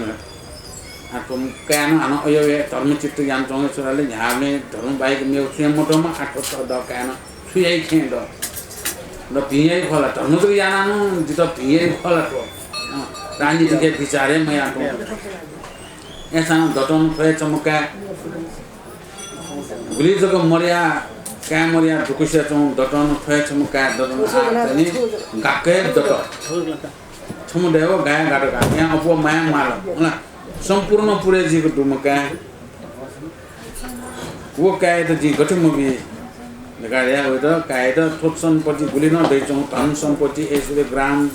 आकोम कान अन यो धर्म चित्त ज्ञान चंगे छोराले न्यामे धर्म बाइक मेउ छे मोटोमा आको त द कान छुयै खे द ल भियै फला धर्म त यानानु जित भियै फला तो राजनीति के विचारे म आको ऐसा दटन फे चमका गुली जग मरिया क्या मरिया दुकुसिया चौ दटन फे चमका दटन आनी गाके दट छम देव गाय गाड का यहाँ अपो माया मार होला संपूर्ण पुरे जी को दुमका वो काय त जी गठम भी लगाया हो त काय त थोक सम्पत्ति गुली न दै चौ धन सम्पत्ति यसले ग्राम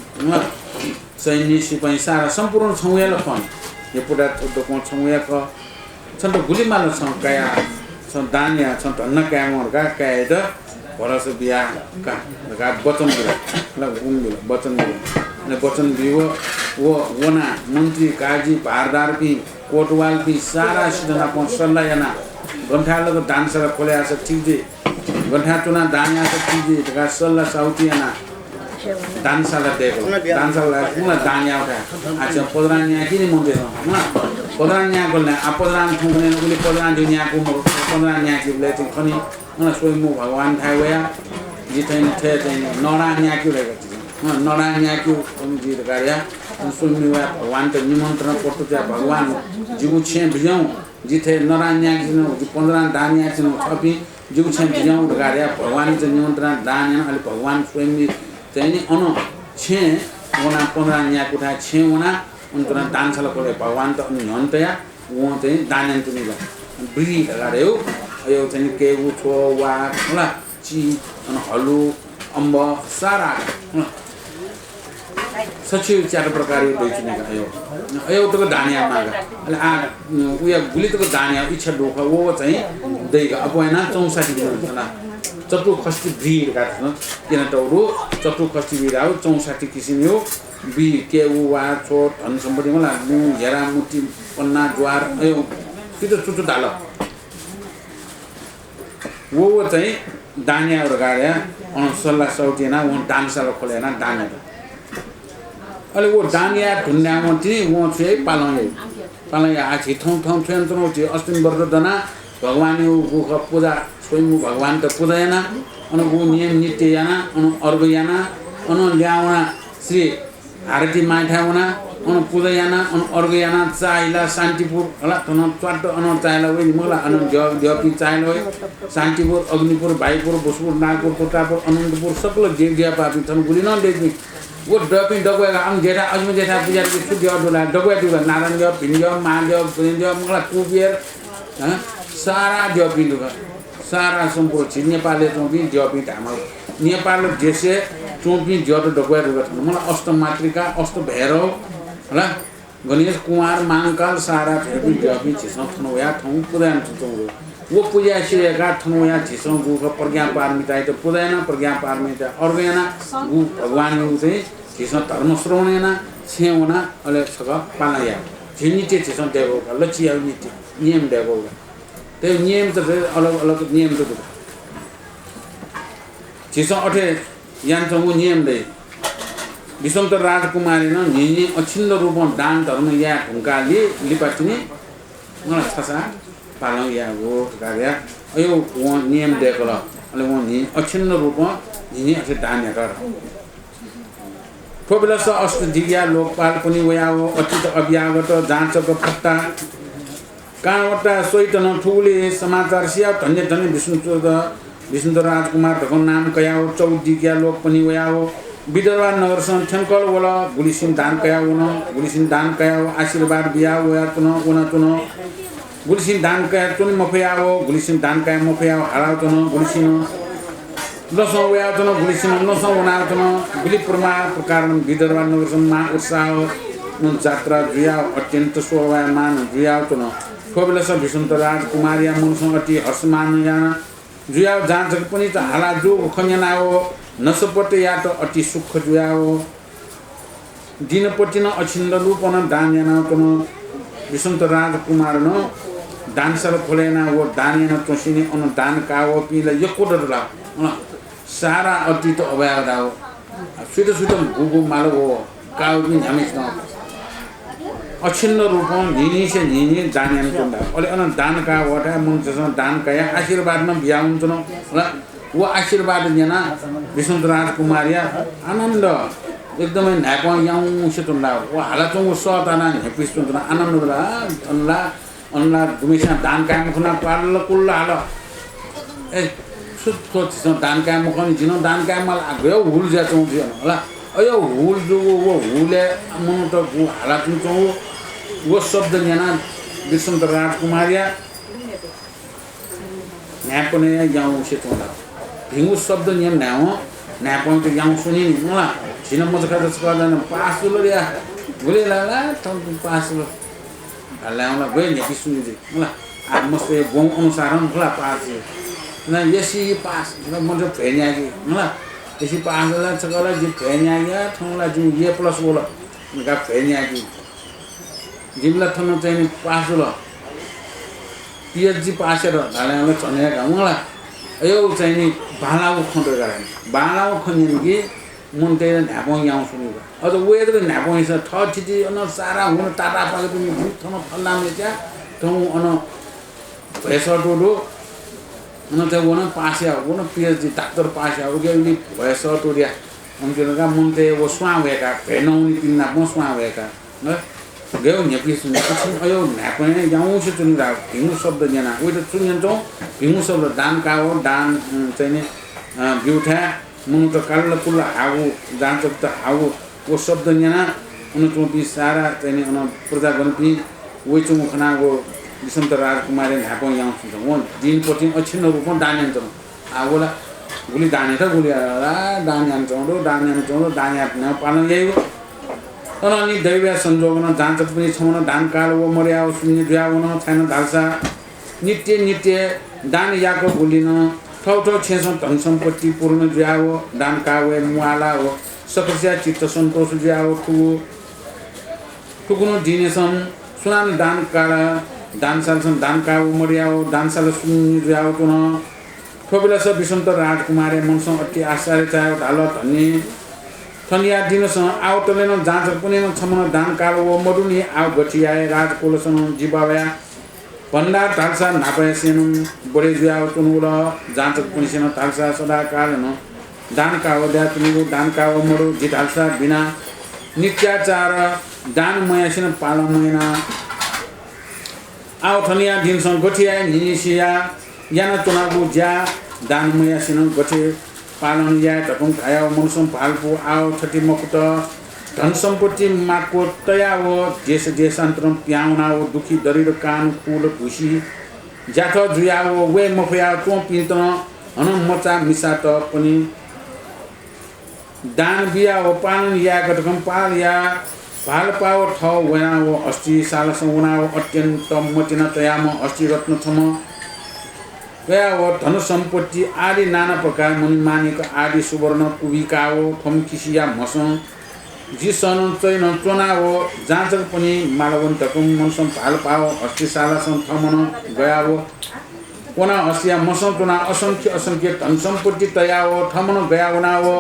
सैनिक सिपाही सारा सम्पूर्ण छौयाले फन यो पुरा दोको छौया क छन गुली माल छ काया छ दानिया छ धन्न कामहरु का काय त भरस बिया का वचन दिला ल गुण दिला वचन दिला ने वचन दियो वो वना मन्त्री काजी भारदार पी कोटवाल पी सारा सिजना पन सल्लाह याना गन्ठालको दानशाला खोल्या छ ठीक दे गन्ठा चुना दानिया छ ठीक दे का सल्लाह साउती याना दानशाला देखो दानशाला पुरा दानिया उठा अच्छा पदरान यहाँ किन मन्दिर न पदरान यहाँ गोल्ने आ पदरान ठुने उले पदरान दुनिया को पदरान यहाँ कि ले चाहिँ खनि न स्वयं भगवान थाहा भया जितैन थे चाहिँ नरान यहाँ कि रहेको छ नरान यहाँ कि जी कार्य स्वयं भगवान त निमन्त्रण पत्र चाहिँ भगवान जिउ छे भिजाउ जिथे नरान यहाँ कि न 15 दान यहाँ छ छपी जिउ छे भिजाउ कार्य भगवान चाहिँ निमन्त्रण दान यहाँ अलि भगवान स्वयं चाहिँ अन छे वना 15 यहाँ कुठा छे वना उनतना दानशाला को भगवान त अनि हन्तया वो चाहिँ दानन तुनी ला ब्री लगायो यो चाहिँ के उ छो वा होला ची अन हलु अम्ब सारा सचिव चार प्रकार दैछिने आयो यो त दानिया मागा अले आ उया गुली त दानिया इच्छा दोख वो चाहिँ दैगा अपयना 64 दिन होला चतु खस्ती भीड काट्नु किन टौरो चतु खस्ती भीड आउ 64 किसिम यो बी के उ वा छो धन सम्पत्ति मला मु झेरा मुटी पन्ना ज्वार यो कितो चुचु दाल वो चाहिँ दानियाहरु गाड्या अन सल्लाह सौटिना उ दानशाला खोलेना दानिया अले वो दानिया ढुन्यामति वो चाहिँ पालय आछि ठौं ठौं ठेन्त्रो चाहिँ अस्तिन वर्धना भगवान को पूजा स्वयं भगवान त पूजायना अन गु नियम नित्य याना अन अर्ग याना अन ल्याउना श्री आरती माठाउना अन पूजायाना अन अर्गयाना चाइला शान्तिपुर होला तन च्वाट अन चाइला वे मला अन जपी चाइला वे शान्तिपुर अग्निपुर भाइपुर भोजपुर नागपुर कोटापुर अनन्तपुर सकल देव पापी छन् गुलिन देवी वो डपी डगुएगा हम जेठा अजमे जेठा पूजा के सुध्य डोला डगुए दुला नारायण देव पिंजो महादेव पिंजो मला कुबियर सारा जपी दुला सारा सम्पूर्ण छि नेपालले चौपी जपी धाम नेपाल देशे चौपी जप डगुए दुला मलाई अष्टमातृका अष्ट भैरव होला गणेश कुमार मांगकाल सारा फेरि जपी छिसं थनोया ठौं पुरान छौं वो पूजा श्रेयका थनोया छिसं गुको प्रज्ञा पारमिता त पुदैन प्रज्ञा पारमिता अर्गेना गु भगवान चाहिँ छिसं धर्म श्रवणेना छेउना अले छक पालाया झिनिटे छिसं देगो लचिया नीति नियम देगो ते नियम त अलग अलग नियम त छिसं अठे यान्छौ नियम दे विषम त राजकुमारी न निनी अछिन्न रूपमा दान धर्म या ढुङ्गाले लिपाटिनी मलाई छसा पालन या हो कार्य अयो वो नियम दिएको ल अनि वो नि अछिन्न रूपमा निनी अझै दान गर ठोबलस अष्ट दिव्या लोकपाल पनि वयाओ अतीत अव्यागत जाँचको पत्ता कावटा सोइतन ठुले समाचार सिया धन्य धन्य विष्णु राजकुमार ढको नाम कयाओ 14 दिव्या लोक पनि वयाओ विदर्भ नगर छनकल वला गुलिसिन दान कया उन गुलिसिन दान कया आशीर्वाद बिया वया तुन उन तुन गुलिसिन दान कया तुन मफया हो गुलिसिन दान कया मफया हारा तुन गुलिसिन लसो वया तुन गुलिसिन लसो उना तुन गुलि प्रकार विदर्भ नगर मा उत्साह जात्रा जुया अत्यन्त शोभामान जुया तुन कोबेलस विष्णु राजकुमारिया मुनसँग अति हर्षमान याना जुया जान्छ पनि त हाला जो खन्याना हो नसपटे या त अति सुख जुया हो दिनपट्टि न अछिन्न रूपन दान याना तुन विष्णु राजकुमार न दानशाला खोलेना वो दान याना तोसिने अन दान का हो पिला यो कोडरला सारा अति त अभयादा हो सुत गुगु मालो हो काउ पनि झमेस न अछिन्न रूपम निनी से निनी दान याना तुंदा अले अन दान का वटा मुनसँग दान कया आशीर्वाद न बिया हुन्छ न वो आशीर्वाद जना विष्णु राजकुमारिया आनन्द एकदमै नापा याउ सेतुला वो हालत वो सताना हेपिस्तुना आनन्द ला अनला अनला दुमेसा दान काम खुना पाल कुल हाल ए सुत्तो दान काम खनि जिन दान काम mal आग्यो हुल जाचौ दियो होला अयो हुल जो वो हुले मन त हालत चौ वो शब्द जना विष्णु राजकुमारिया न्यापने याउ सेतुला भिंगु शब्द नियम नाउ नापन त याउ सुनि नि मला छिन मज खादा स्कर्दैन पासुलो या गुले लाला तम पासुलो हलाउला गए नि कि सुनि दे मला आत्मस्ते बोङ अनुसार होला पास न यसी पास न मज फेन्या कि मला यसी पासला छगला जि फेन्या या थौला जि ये प्लस बोला का फेन्या कि जिमला थन चाहिँ पासुलो पीएचडी पासेर हलाउला छन्या गाउँला अयो चाहिँ नि बालाउ खन्द गरे बालाउ खन्ने कि मुन्ते न्यापो याउ सुनि अझ वेदले न्यापो इस ठठिति अन सारा हुन टाटा पाके पनि थन फल्लामे त्या तौ अन भएसर डोडो अन त वन पासे वन पीएचडी डाक्टर पासे हो गेली भएसर टोडिया उनका मुन्ते वो स्वा भएका भेनौनी पिन्ना म स्वा भएका न गयो नेपिस अयो न्यापने याउ से चुनिरा भिंगु शब्द जना उइ त चुनिन्छौ भिंगु शब्द दान का हो दान चाहिँ नि ब्युठा मुनु त काल्ल कुल्ल हाउ दान त हाउ वो शब्द जना उन चोपी सारा चाहिँ नि अन प्रजा गणपी उइ चुङ खना गो विष्णु राजकुमारी न्यापो याउ छ वो दिन पछि अछिन्न रूपमा दान हुन्छ आगोला गुली दाने त गुली दान यान्छौ दान याप्न पालन ल्यायो अनि दैव्य संजोगन जाँच पनि छौन दान काल वो मर्या सुनि जुयाउन छैन धाल्सा नित्य दान याको गुलिन ठौ छेस धन सम्पत्ति पूर्ण जुयाओ दान कावे मुआला हो सकस्या चित्त सन्तोष जुयाओ ठुकुन दिनेसम सुनान दान काल दानशाल दान काव मर्या हो दानशाल सुनि जुयाओ तुन ठोबेलास विष्णु राजकुमारी मनसँग अति आश्चर्य चाह्यो ढाल धन्य थनिया दिनसँग आवतले न जाँच पनि न छमन दान काल वो मडुनी आव गठियाए राजकोलसन जिबावया भण्डार थाल्सा नापायसेन बडे जुयाव तुनुल जाँच पनि सेन थाल्सा सदा काल न दान काव द्या तुनु दान काव मडु जि थाल्सा बिना नित्याचार दान मयासिन पालन मैना आओ थनिया दिनसँग गठिया निसिया याना चुनावको ज्या दान मयासिन गठे पालन या तकम खाया मनुष्य फाल्पो आओ छठी मकुट धन सम्पत्ति माको तया हो देश देशान्तरम प्याउना हो दुखी दरिद्र कान फूल भुसी जाथ जुया हो वे मफया तो पिन्तन हन मचा मिसा त पनि दान बिया हो पालन या गटकम पाल या भाल पाओ ठ वना हो अस्ति साल सौना हो अत्यन्त मतिना तयाम अस्ति रत्न छम गया हो धन सम्पत्ति आदि नाना प्रकार मुनि मानेको आदि सुवर्ण कुबिका हो थम किसिया मसन जिसन चैन चोना हो जाँचर पनि मालवन तकुम मनसम भाल पाओ अस्ति साल सम थमन गया हो कोना अस्या मसन चोना असंख्य असंख्य धन सम्पत्ति तया हो थमन गया होना हो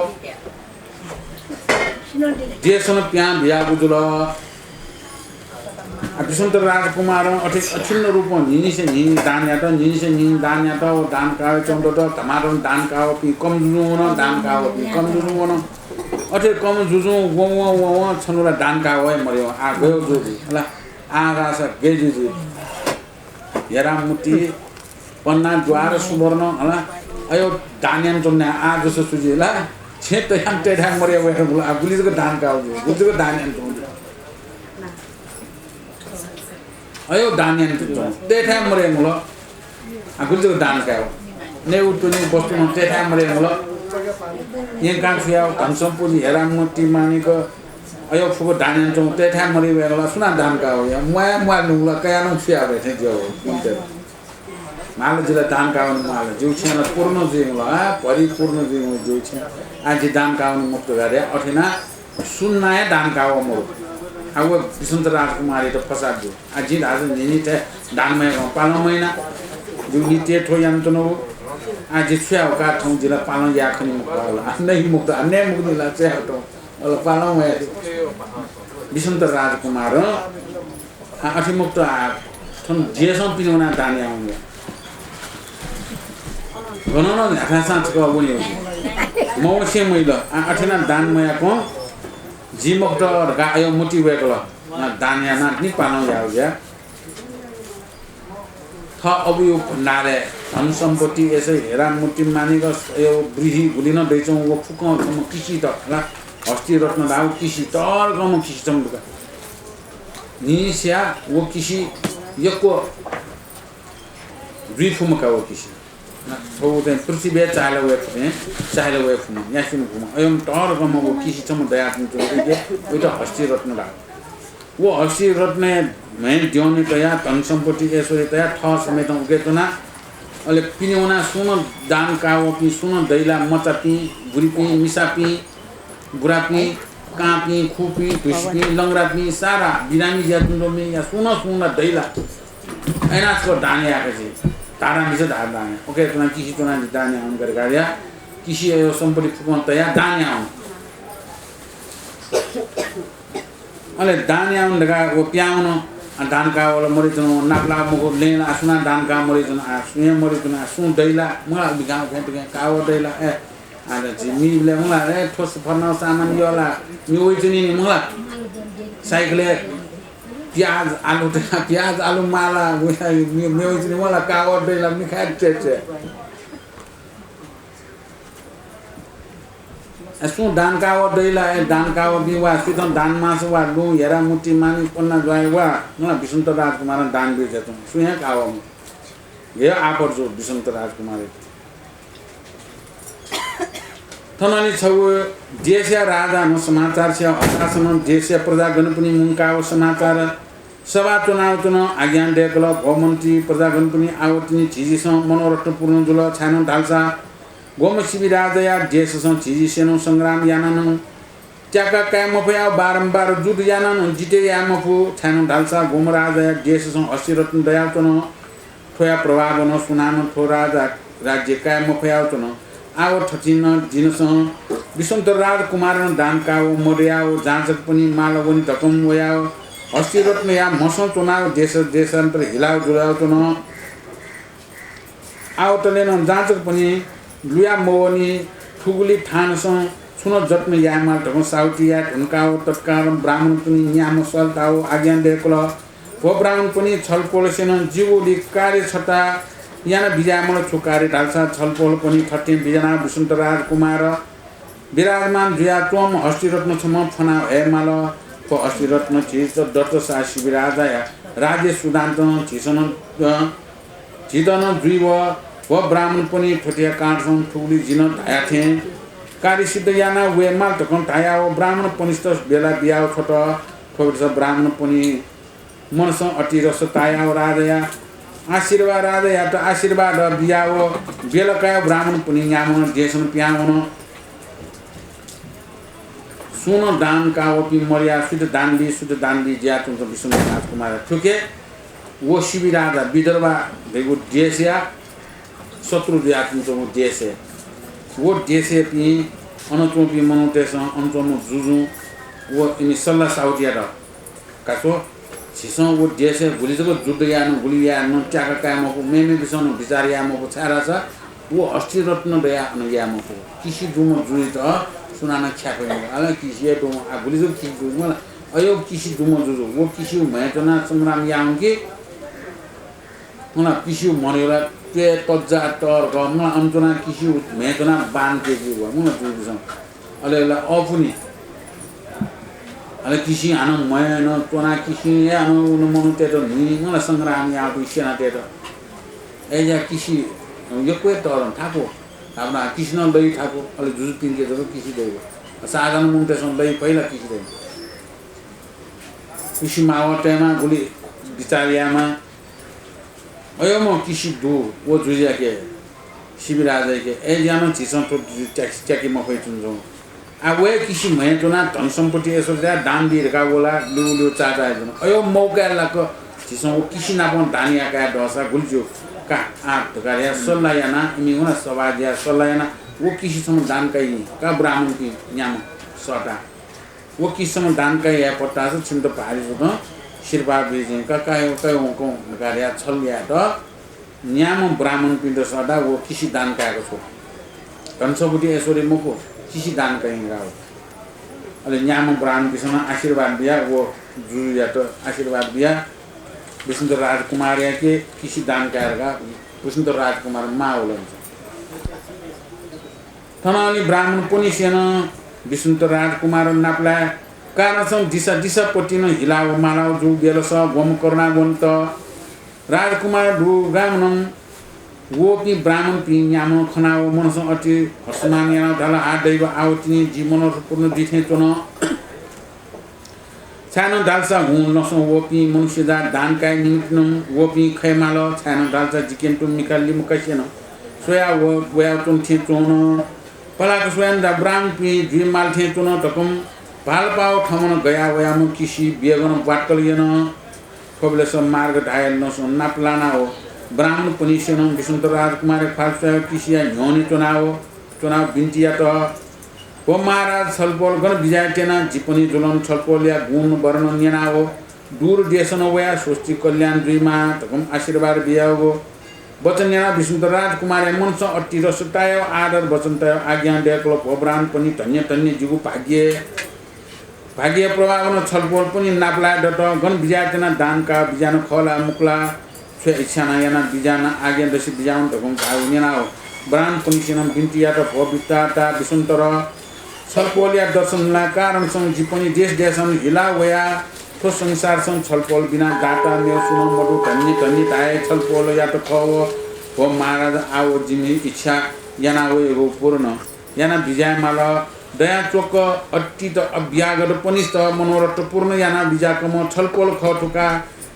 देशन प्या बिया बुजुल विसंत राजकुमार अठिन्न रूप निनिसे नि दान यात निनिसे नि दान यात दान का चंदो त तमारो दान का पि कम जुनु दान का पि कम जुनु अठे कम जुजु वो छनुला दान का होय मर्यो आ गयो जोदी हला आ रास गेजुजु यरा मुति पन्ना द्वार सुवर्ण हला अयो दान्यान चन्ने आ जसो सुजिला छे त हम ते ढाङ मर्यो वे आ गुलिजको दान का हो गुलिजको दान्यान चन्ने अयो दान्यान चन्ने ते ठाम मर्यो मुल आ गुलिजको दान का हो ने उतुनी वस्तु न ते ठाम मर्यो मुल यहाँ कान्छुया धन सम्पत्ति हेरामती मानेको अयो फुको दान्यान चौ ते ठाम मर्यो वे सुना दान का हो मुया मुया नुला कया न छिया रे थे जो माल जिल्ला दान काउन माल जिउ छेन पूर्ण जिउला परिपूर्ण जिउ जिउ छे आज दान काउन मुक्त गरे अठिना सुन्नाय दान काउ मो अब विसंत राजकुमारी त फसाद जो आज आज निनी त दानमय पालन महिना जिउ नित्य ठोयान त नो आज छ्या का ठौ जिल्ला पालन या खनि मुक्त नै मुक्त अन्य मुक्त ला छ्या त अल पालन मय विसंत राजकुमार अठि मुक्त थन जेसम पिनौना दान आउने गणना ढाका को बोल्यो मौन से मैला अठना दान मयाको जीमक त गायो मुटी वेकल दान या नानी पानो याउ या थ अबयो नारे धन सम्पत्ति यसै हेरा मुटी मानेको यो ब्रिही गुलिन दैचौ वो फुक किसी त ला हस्ती रत्न दाउ किसी तर गम किसी चम्बुका निस्या वो किसी यको ब्रिफुमका वो किसी थोदे पृथ्वी चाले वे फुम यासिन घुम एम तर गम वो किसी चम दया तुम के वो त हस्ती रत्न दा वो हस्ती रत्न मैं दिउने तया धन सम्पत्ति यसरी तया ठ समेत उकेतना अले पिनेउना सुन दान काओ पि सुन दैला मचापी गुरीपी मिसापी गुरापी कापी खुपी भुसपी लंगरापी सारा बिरामी ज्यातुndo में या सुन दैला एनाको दाने आके तारा मिसे धार दाने ओके तना किसी तना दाने आउन गरे गाडिया किसी यो सम्पत्ति फुकन तया दाने आउन अले दाने आउन लगा वो प्याउन दान का वाला मरि जनो नापला मको लेना सुना दान का मरि जनो आ सुने मरि जनो सुन दैला मला बिगाउ फेट के काव दैला ए आले जिमी ले मला रे ठोस फर्न सामान योला मी ओइचनी नि मला साइकल प्याज आलू माला मी ओइचनी मला काव दैला मी खाट छे असु दान काव दैला दान काव बिवा सुतन दान मास वा लु हेरा मुटी मानी पन्ना गए वा न विसंत राजकुमार दान बिजे त सुया काव ये आपर जो विसंत राजकुमार थनानी छौ देशया राजा न समाचार छ अशासन देशया प्रजागण पनि मुनकाव समाचार सभा चुनाव चुन आज्ञा देकल गमन्त्री प्रजागण पनि आवतिनी छिजिस मनोरथ पूर्ण जुल छानो ढाल्सा गोम शिविराजया देशसँग छिजी सेनो संग्राम यानन त्याका कामफया बारम्बार जुट यानन जिते यामफु छानो ढाल्सा गोम राजया देशसँग असिरत्न दयातन थोया प्रभाव न सुनान थो राजा राज्य कामफया चन आव ठटिन जिनसँग विसंत राजकुमार दान काव मर्याव जाँचक पनि मालवनी धकम वयाव असिरत्न या मसौ चुनाव देशान्तर हिलाव जुलाव चन आवतले न जाँचक पनि लुया मोवनी ठुगुली ठानसँग सुनो जत्न यामाल ढको साउटी या ढुनकाओ तत्कार ब्राह्मण पनि न्याम सल्ताओ आज्ञा देखल वो ब्राह्मण पनि छलपोल सेन जीवोली कार्य छटा याना बिजामल छुकारे ढाल्सा छलपोल पनि ठट्टी बिजना वसुन्धराज कुमार विराजमान जुया तोम हस्तिरत्न छम फना हेमाल को हस्तिरत्न छिस दत्त सासी विराजया राज्य सुदान्त छिसन छिदन द्विव वो ब्राह्मण पनि ठोटिया काठसन ठुली जिन धाया थे कार्य सिद्ध याना वे माल तकन धाया वो ब्राह्मण पनि बेला बियाव छोट ठोट ब्राह्मण पनि मनस अति रस ताया राजया आशीर्वाद राजया त आशीर्वाद बियाव बेलका ब्राह्मण पनि न्यामन देशन प्याउन सुन दान का वपी मर्या शुद्ध दानली ज्या तुमको विष्णु राजकुमार ठुके वो शिविराजा विदर्भ भेगो देशया शत्रु ज्या तुमको देश है वो देश पी अनचो पी मनोतेस अनचो जुजु वो इन सल्ला साउदिया र कासो छिसो वो देश है भुली जको जुद्ध या न भुली या न चाका कामको मेमे बिसन विचार या मको छारा छ वो अस्ति रत्न दया न या मको किसी दुम जुइ त सुनाना ख्यापे अल किसी दुम आ भुली जको कि दुम अयो किसी दुम जुजु वो किसी मैतना संग्राम या उनके मलाई किसी मरेला ते तज्जा तर गर्न अन्तना किसी मैतना बान के वो मलाई जुजु अलेला अपुनी अले किसी आन मैन तोना किसी या न मनु ते त नि मलाई संग्राम या बिसेना ते त एजा किसी यो कोइ तरन थाको आपना कृष्ण लई थाको अले जुजु पिनके जरो किसी देबो साधन मुन्ते सन लई पहिला किसी देबो किसी मावटेमा गुली विचारियामा अयो म किसी दु वो जुजिया के शिविराजा के एजामा छिसन तो ट्याक्सी म खै चुन्जो आ वे किसी मैतना धन सम्पत्ति यसो जा दान दिएका बोला लुलु चाचा जन अयो मौका लाको छिसन वो किसी नापन दानिया का डसा गुल्जो का आठ कार्य सल्लायना इमिगुना सवादिया सल्लायना वो किसी समय दान का ब्राह्मण की न्याम सटा वो किसी समय दान का या पट्टा से छिंद पारी जो शिरपा बीजिन का को कार्य छलिया त न्याम ब्राह्मण पिंड सटा वो किसी दान का को कंसबुटी ऐश्वर्य मको किसी दान का गाओ अले न्याम ब्राह्मण पिसमा आशीर्वाद दिया वो जुया तो आशीर्वाद दिया विष्णु राजकुमार या के किसी दान का विष्णु राजकुमार माउलन थनाली ब्राह्मण पनि सेन विष्णु राजकुमार नाप्ला कारण दिशा दिशा पटिन हिलाव मालाव जु बेलस गोम करना गन्त राजकुमार दु गामन वो पि ब्राह्मण पि न्याम खनाव मनस अति हसमानिया ढला आदैव आवतिनी जीवन पूर्ण दिथे चोन छानो डाल्सा हुन नसो वोपी मनुष्य दा दान काय निमित्तम वोपी खैमाल छानो डाल्सा जिकेन्टु मिकाली मुकसेन सोया वो वया तुम थे चोन पलाक सोयन दा ब्राह्मण पि दुई माल थे चोन तकम भाल पाओ ठमन गया वया मु किसी बेगन बाटकलियन कोबले सम मार्ग ढायल नसो नापलाना हो ब्राह्मण पनि सेन विष्णु राजकुमार फाल्सा किसी न्योनी चुनाव बिन्तिया त वो महाराज छलपोल गन विजय टेना जिपनी जुलन छलपोल या गुण वर्ण नेना हो दूर देशन वया स्वस्ति कल्याण दुईमा तकम आशीर्वाद बिया हो वचन नेना विष्णु राजकुमार मनस अति रसताय आदर वचन तय आज्ञा देखलो भब्रान पनि धन्य धन्य जीवु भाग्य प्रभाव न छलपोल पनि नापला दत गन विजय टेना दान का बिजान खला मुकला छे इच्छा न याना बिजान आज्ञा दसी बिजान तकम भाउ नेना हो ब्राह्मण पनि सेनम बिन्तिया त भविताता विष्णु छलपोलिया दर्शनला कारण सं जीपनी देश देशन हिला वया तो संसार सं छलपोल बिना दाता ने सुन मडु धन्य ताए छलपोल या तो खव हो महाराज आओ जिमी इच्छा याना हो पूर्ण याना विजय माल दया चोक अति त अभ्यागत पनिष्ठ मनोरथ पूर्ण याना विजाकम छलपोल खटुका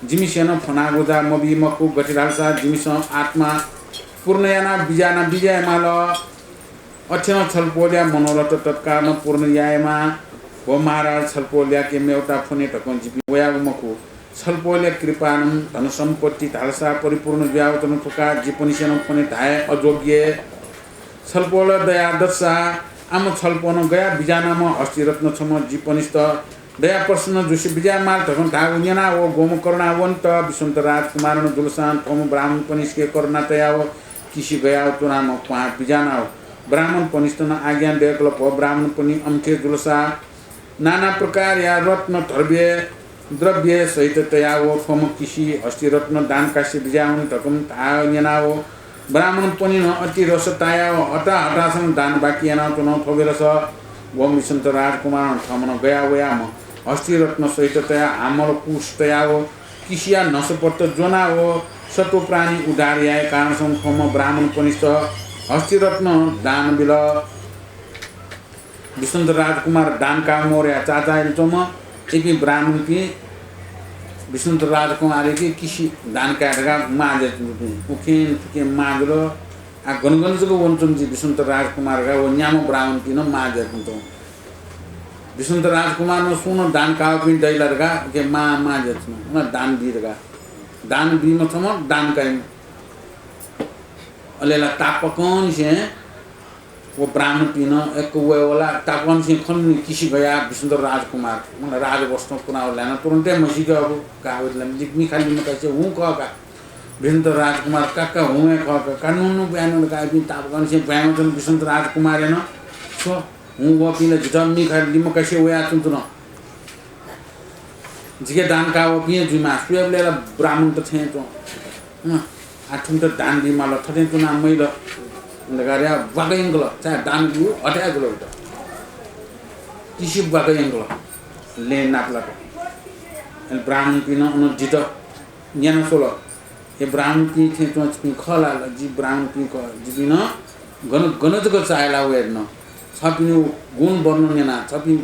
जिमी सेन फना गोजा मबी मकु गतिरालसा जिमी आत्मा पूर्ण याना विजय माल अक्षण छलपोलिया मनोरथ तत्काल पूर्ण यायमा हो महाराज छलपोलिया के मेउटा फुने टकन जिपी वया मकु छलपोलिया कृपानम धन सम्पत्ति धालसा परिपूर्ण व्यावतन फुका जिपनि सेन फुने धाय अयोग्य छलपोल दया दशा आम छलपोन गया बिजानाम अस्थिरत्न छम जिपनिस्त दया प्रश्न जुसी विजय माल ठकन धागु नेना हो गोम करुणा वन्त विष्णु राजकुमार न दुलसान थम ब्राह्मण पनि के करुणा तया हो किसी गया तुनाम पा बिजाना हो ब्राह्मण पनिष्ठन आज्ञा देकलप ब्राह्मण पनि अम्थे जुलसा नाना प्रकार या रत्न द्रव्य सहित तयावो फम किसी हस्ती रत्न दान काश्य बिजाउन ढकम तायनावो ब्राह्मण पनि न अति रस तायावो हटा हटासम दान बाकी याना तो न थोबेरस वम विसंत राजकुमार थमन गया वयाम हस्ती रत्न सहित तया आमल कुश तयावो किसिया नसपत्त जोनावो सतो प्राणी उदारियाय कारणसम फम ब्राह्मण पनिष्ठ हस्ती रत्न दान बिल विसंत राजकुमार दान का मोर्या चाचा चोम एपी ब्राह्मण की विष्णु राजकुमारी की किसी दान काटेगा माजे उखेन के मागलो आ गनगन जको वंचन जी विष्णु राजकुमार का वो न्यामो ब्राह्मण की न माजे तो विष्णु राजकुमार न सुनो दान का पिन दैलरगा के माजे न दान दिरगा दान दिम थम दान काई अलेला तापकन से वो ब्राह्मण पिन एक वाला तापन से खन किसी गया विष्णु राजकुमार मतलब राज वस्तु पुना लेना तुरंत मसी के अब कहा जिग्मी खाली में कैसे हूँ कह का विष्णु राजकुमार काका हूँ कह का कानून बयान का भी तापकन से बयान तो विष्णु राजकुमार है ना सो हूँ वो पिन जितमी खाली में कैसे हुआ तुम तो ना जिके दान का वो पिन जुमा सुयब लेला ब्राह्मण तो थे तो आठुम तो दान दी माला थने तो ना महिला लगाया बागयंगल चाहे दान दियो अटैक गलो तो किसी बागयंगल ले नापला तो ब्राह्मण की ना उन जित ज्ञान सोलो ये ब्राह्मण की थे तो अच्छी खला जी ब्राह्मण की को जी ना गणत को चाहेला हुए ना छपी गुण वर्णन ना छपी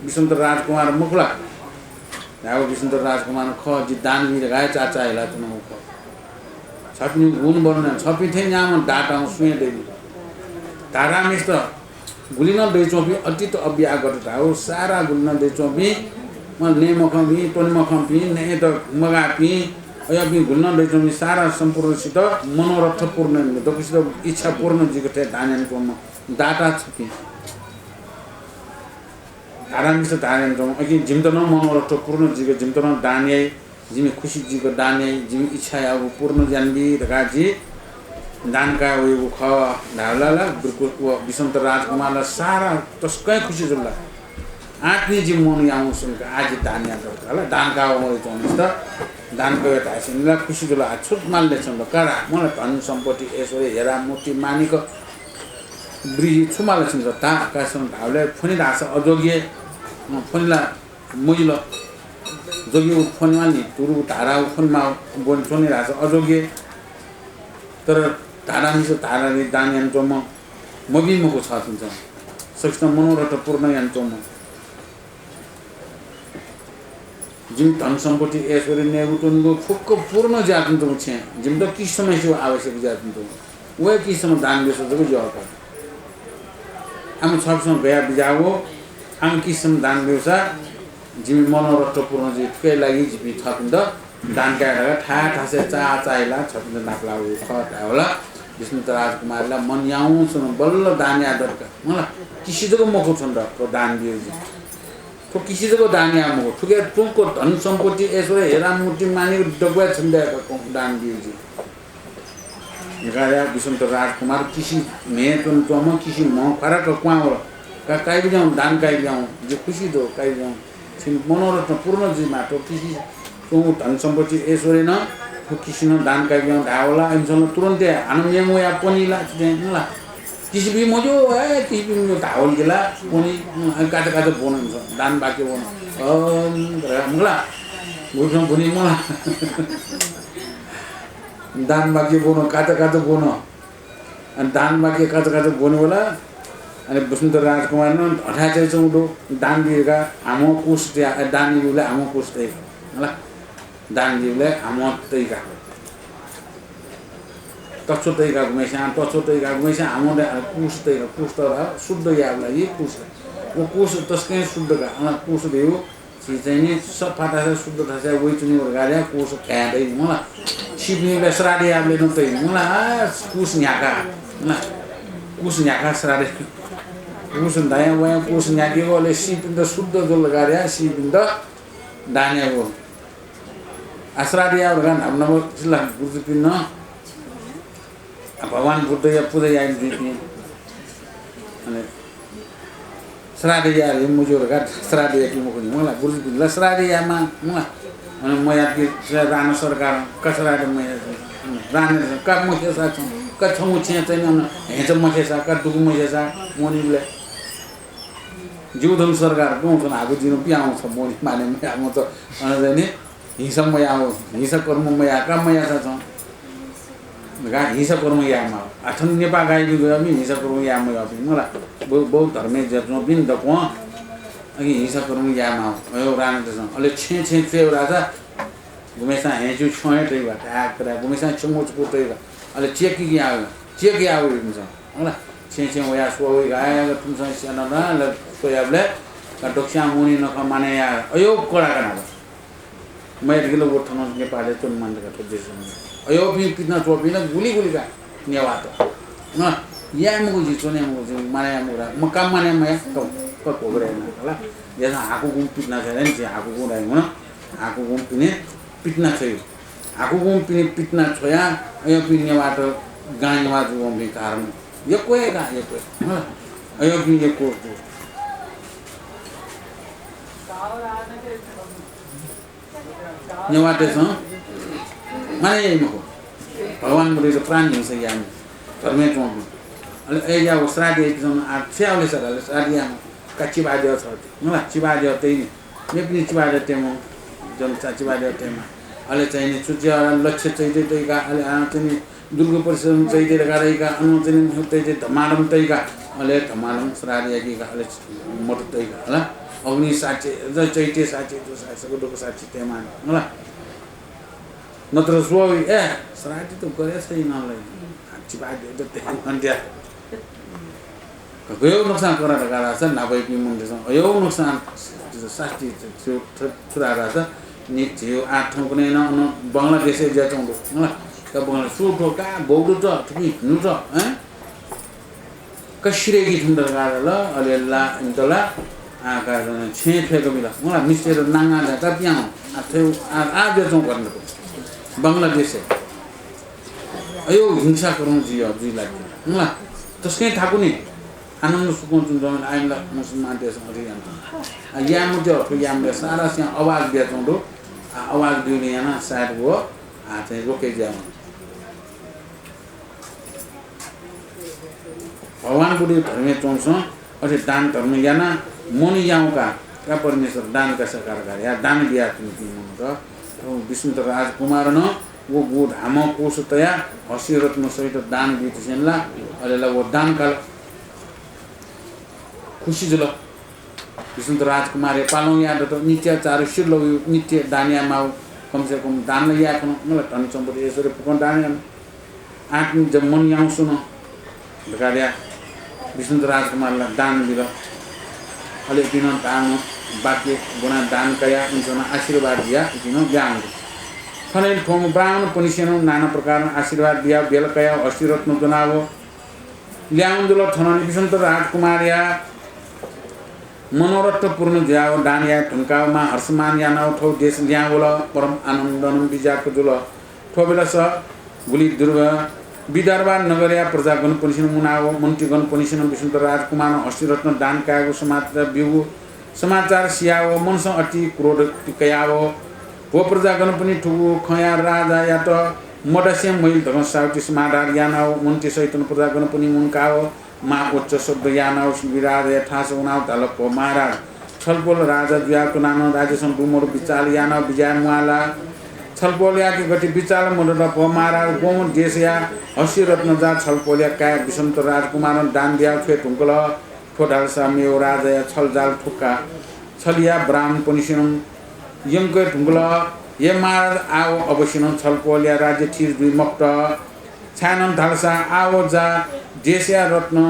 विष्णु राजकुमार मुखला याव विष्णु राजकुमार ख जी दान भी लगाए चाचा हेला तो ना ख छपी गुण वर्णन छपी थे यहाँ डाटा सुने देवी तारा मिस्टर गुलिन देचो भी अति तो अभ्यागत हो सारा गुलिन देचो भी म ने मखम भी तोन मखम भी ने तो मगा भी अया भी गुलिन देचो भी सारा संपूर्ण सित मनोरथ पूर्ण तो किसी इच्छा पूर्ण जिगते दानन को डाटा छपी तारा मिस्टर दानन तो अकी जिमतन मनोरथ पूर्ण जिग जिमतन दानिए जिमी खुशी जी को दाने जिमी इच्छा या वो पूर्ण जानवी रखा जी दान का वो ख ढाला बिल्कुल वो विष्णु राजकुमार ला सारा तस्कै खुशी जुला आत्मी जी मन याऊ सुनका आज दान या तो दान का वो तो मिस्टर दान को बेटा सिनला खुशी जुला छुट माल ले छन करा मलाई धन सम्पत्ति यसो हेरा मूर्ति मानिक ब्रिही छुमाल छन ता कासन ढाले फुनी रास अजोग्य फुनीला मुइलो जोगी उत्पन्न नि तुरु तारा उत्पन्न बोन छोनी रास अजोग्य तर तारा मिस तारा रे दान यन्त्रमा मबी मको छ हुन्छ सक्छ मनोरथ पूर्ण यन्त्रमा जिम धन सम्पत्ति यसरी नेउटुनको फुक्क पूर्ण जातन तो छ जिम त किस समय से आवश्यक जातन तो वे किस समय दान देसो जको जवाब हम छपसम भया बिजाओ हम किस समय दान देउसा जिमी मनोरथ पूर्ण जी के लागि जिमी थपिन्द दान काटेर ठासे चाहेला छपिन्द नाप्ला उयो खटा होला विष्णु राजकुमारला मन याउ सुन बल्ल दान यादर का मलाई किसी जको मको छन् र को दान दियो जी तो किसी जको दान या मको ठुके तुको धन सम्पत्ति यसो हेरा मूर्ति मानि डगवा छन् को दान दियो जी गया विष्णु राजकुमार किसी मे तुम तो म किसी म फरक क्वा हो का काई भी जाऊं दान काई जाऊं जो खुशी दो काई जाऊं मनोरथ पूर्ण जी माटो किसी तो धन सम्पत्ति यसोरे न किसी न दान का भी ढावला इंसान तुरंत आनंद में वो अपनी ला चुके किसी भी मजो है किसी भी मजो ढावल गिला पुनी काटे काटे बोन दान बाकी बोन मुगला बुझम पुनी मला दान बाकी बोन काटे काटे बोन दान बाकी काटे काटे बोन वाला अनि विष्णु राजकुमार न 28 चौडो दान दिएका आमो कुश दान दिउले आमो कुश तै होला दान दिउले आमो तैका तछो तैका गुमेसा तछो तैका गुमेसा आमो कुश तैका कुश त शुद्ध याबला यी कुश वो कुश तस्कै शुद्ध का अनि कुश दिउ चाहिँ नि सफाटा से शुद्ध थासे वइ चुनि गाड्या कुश फ्यादै मला सिपनी बेसराडी याबले न तै मला कुश न्याका न कुश न्याका सराडी कुसन दाया वया कुसन न्याके वाले सिपिन्द शुद्ध जल गाड्या सिपिन्द दाने हो आश्रादिया भगवान अब नव जिल्ला गुरुपिन भगवान बुद्ध या पूजा या दिपि अनि Seradiya muncul kan seradiya ki mukuni mula guru la seradiya ma mula ana moya ki rana sarkar ka seradiya moya rana ka mo ke sa ka thomu chen chen na he jam mo ke sa ka dugu mo ke sa moni le jiudham sarkar ko na agu jinu piao sa moni mane me amo to ana ne hisa moya ho hisa कर्म moya ka moya sa so ga hisa कर्म या ma athang ne pa gai bi mi hisa कर्म या mo ya bi mula बहुत धर्मे जत्नो been the को अघि हिसा कर्म यामा यो रान त अले छे छे छे राजा गुमेसा हेजु छोए तै बा ता करा गुमेसा छमो छको तै बा अले चेकी आउ हुन्छ होला छे छे वया सो गाय तुम स सना न ल सोयाबले का डोक्सा मुनि न माने या अयो कोडा कना मैं किलो उठन के पाले तुम मन का तो देश अयो भी कितना तो भी ना गुली का नेवात न या मुगु जी चोने मुगु माने मुरा मकाम माने मैं तो कोबरे ना होला यसा आकु गुम पिटना छ नि जे आकु गुम राइ हुन आकु गुम पिने पिटना छ आकु गुम पिने पिटना छोया अयो पिने बाटो गाङवा जुम बि कारण यो कोए गा यो कोए होला अयो पिने को नेवाटे छ माने यही मको भगवान मुरे प्राण हिंसा याम परमेश्वर अले ए या उसराडी एकदम आछ्याले सरले साडिया कच्ची बाजे छ न कच्ची बाजे तै ने पनि चिबाजे तेमो जन चाची बाजे तेमा अले चाहिने चुजिया लक्ष्य चाहिँ तैका अले चाहिँ दुर्गा परिषद चाहिँ लगाइका अनु चाहिँ हुँदै धमाडम तैका अले धमाडम सराडिया कि अले मोट तैका होला अग्नि साचे चैते साचे जो साचको डोको साचे तेमा होला नत्र सोइ ए सराडी त गरे छैन नलाई चिबाजे त त्यहाँ अन्त्या गयो नुकसान गरा छ नभए पनि मुन्देछ यो नुकसान सास्ती छुरा छ नि थियो आठ ठाउँ कुनै न बंगलादेश ज्याचौँ ल का बंगला सुठो का बौडो त ठुकी नु त ह कसिरेगी ठुन्डर गार ल अलेला इन्तला आका छे फेको मिला मलाई मिस्टर नाङा जाता पियाउ आथौ आ ज्याचौँ गर्नु बंगलादेश अयो हिंसा गरौँ जियो जी लाग्यो ल त्यसकै थाकु नि आनन्द सुकून जुन आइला मुसलमान देश अरियान या मुझे तो या में सारा से आवाज दिया तो आवाज दिने ना साइड वो आते रोके जाओ भगवान बुढी धर्मे चोंस अरे दान धर्म या ना मोनि याउ का परमेश्वर दान का सरकार गरे या दान दिया तिमी त विष्णु त राजकुमार न वो गुड हामो कोसतया हसिरत्न सहित दान दिथिसेनला अलेला वो दान का खुशी जुल विष्णु राजकुमार पालौ याद त नित्य चार शिरलो नित्य दानिया माउ कम से कम दान या कन मलाई धन सम्पत्ति यसरी पुकन दान आठ जब मन याउ सुन लगारिया विष्णु राजकुमारलाई दान दिल अले किन दान बाकी गुना दान कया इन्सना आशीर्वाद दिया किन ज्ञान खनै ठोम ब्राह्मण पनिसेन नाना प्रकार आशीर्वाद दिया बेल कया अष्टरत्न जनावो ल्याउन्दुल थननि विष्णु राजकुमारया मनोरथ पूर्ण ज्याव दानिया ठुनकामा हर्षमान याना उठौ देश ल्याउल परम आनन्दनम बिजाको जुल ठोबेला स गुली दुर्गा विदर्भ नगरिया प्रजागण पनिसिन मुनाव मन्त्रीगण पनिसिन विष्णु राजकुमार हस्तिरत्न दान कागो समाचार सियाव मनस अति क्रोध टिकयाव हो प्रजागण पनि ठुगु खया राजा या त मडसे मैल धर्म साउटी समाधार यानाव मन्त्री सहित प्रजागण पनि मुनकाव मा उच्च शब्द यानाव विराज यथास उनाव तलप महाराज छलपोल राजा जुयाको नाम राजेशन डुमोर विचाल यानाव विजय मुआला छलपोलिया के गति विचाल मोडल प महाराज गोम देशया हसी रत्न जा छलपोलिया काय विषंत राजकुमार दान दिया छे ठुंकल ठोडाल सामेव राजा छल जाल ठुक्का छलिया ब्राह्मण पनिसिन यंक ठुंकल ये महाराज आओ अवश्य छलपोलिया राज्य थिर दुई मक्त छानन धालसा आओ जा देशया रत्न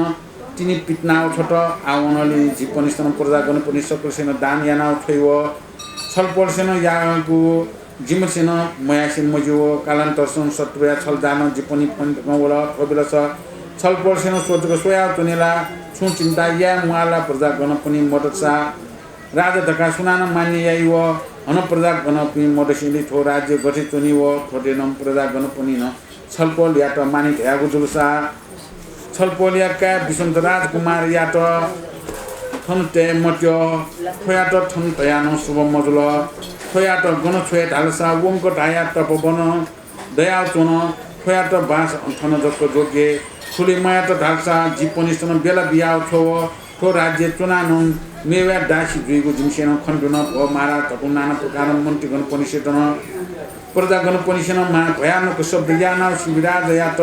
तिनी पिटनाउ छोट आउनले जीपनिस्तन प्रजागण पनि सकलसेन दान यानाउ थैव छलपोलसेन याको जिमसेन मयासिन मजुव कालान्तरसन शत्रुया छल जान जीपनि पन्टगवल प्रबिलस छलपोलसेन सोचको सोया तुनेला छु चिन्ता या मुआला प्रजागण पनि मदतसा राजा धका सुनान मान्य याइव अन प्रजागण पनि मदसिली थो राज्य गठित तुनिव थोडेनम प्रजागण पनि न छलपोल या त मानि ध्यागु जुलसा छ छलपोलिया का विसंत राजकुमार यात थन ते मट्यो खोयात थन तयानो शुभ मजुल खोयात गण छोए ढालसा वंक ढाया तपवन दया चुन खोयात बास थन जको जोगे खुली माया त ढालसा जीपनिस्तन बेला बिया छो थो राज्य चुनानु मेवा दासी दुईको जिमसेन खण्डन भ मारा तपु नाना प्रकार मन्त्री गण पनिसेतन प्रजा गण पनिसेन मा भयानक शब्द याना शिविराज यात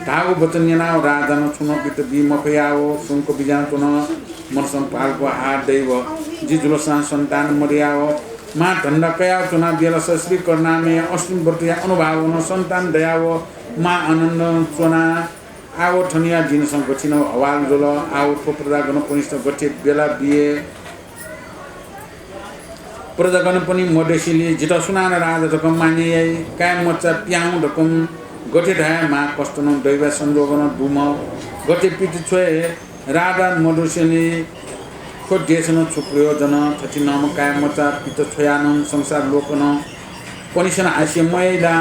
धागो वचन याना राजन छुन बित बिमफयाओ सुनको बिजान तुन मर्सम पालको हात दैव जिजुलसा सन्तान मरियाओ मा धन्दा कया चुना बेलस श्री कर्णामे अश्विन वर्तिया अनुभावन सन्तान दयाओ मा आनन्द चुना आओ ठनिया जिनसँग गठिन हवाल जोल आओ थो प्रजा गण पनिष्ठ गठे बेला बिए प्रजा गण पनि मडेसिली जित सुनान राज रकम माने काय मच्चा प्याउ रकम गठे ढाय मा कष्टन दैव संजोगन दुम गठे पिति छोए राजा मडेसिली खो देशन छु प्रयोजन थति नाम काय मच्चा पित छोयान संसार लोकन पनिसन आस्य मैला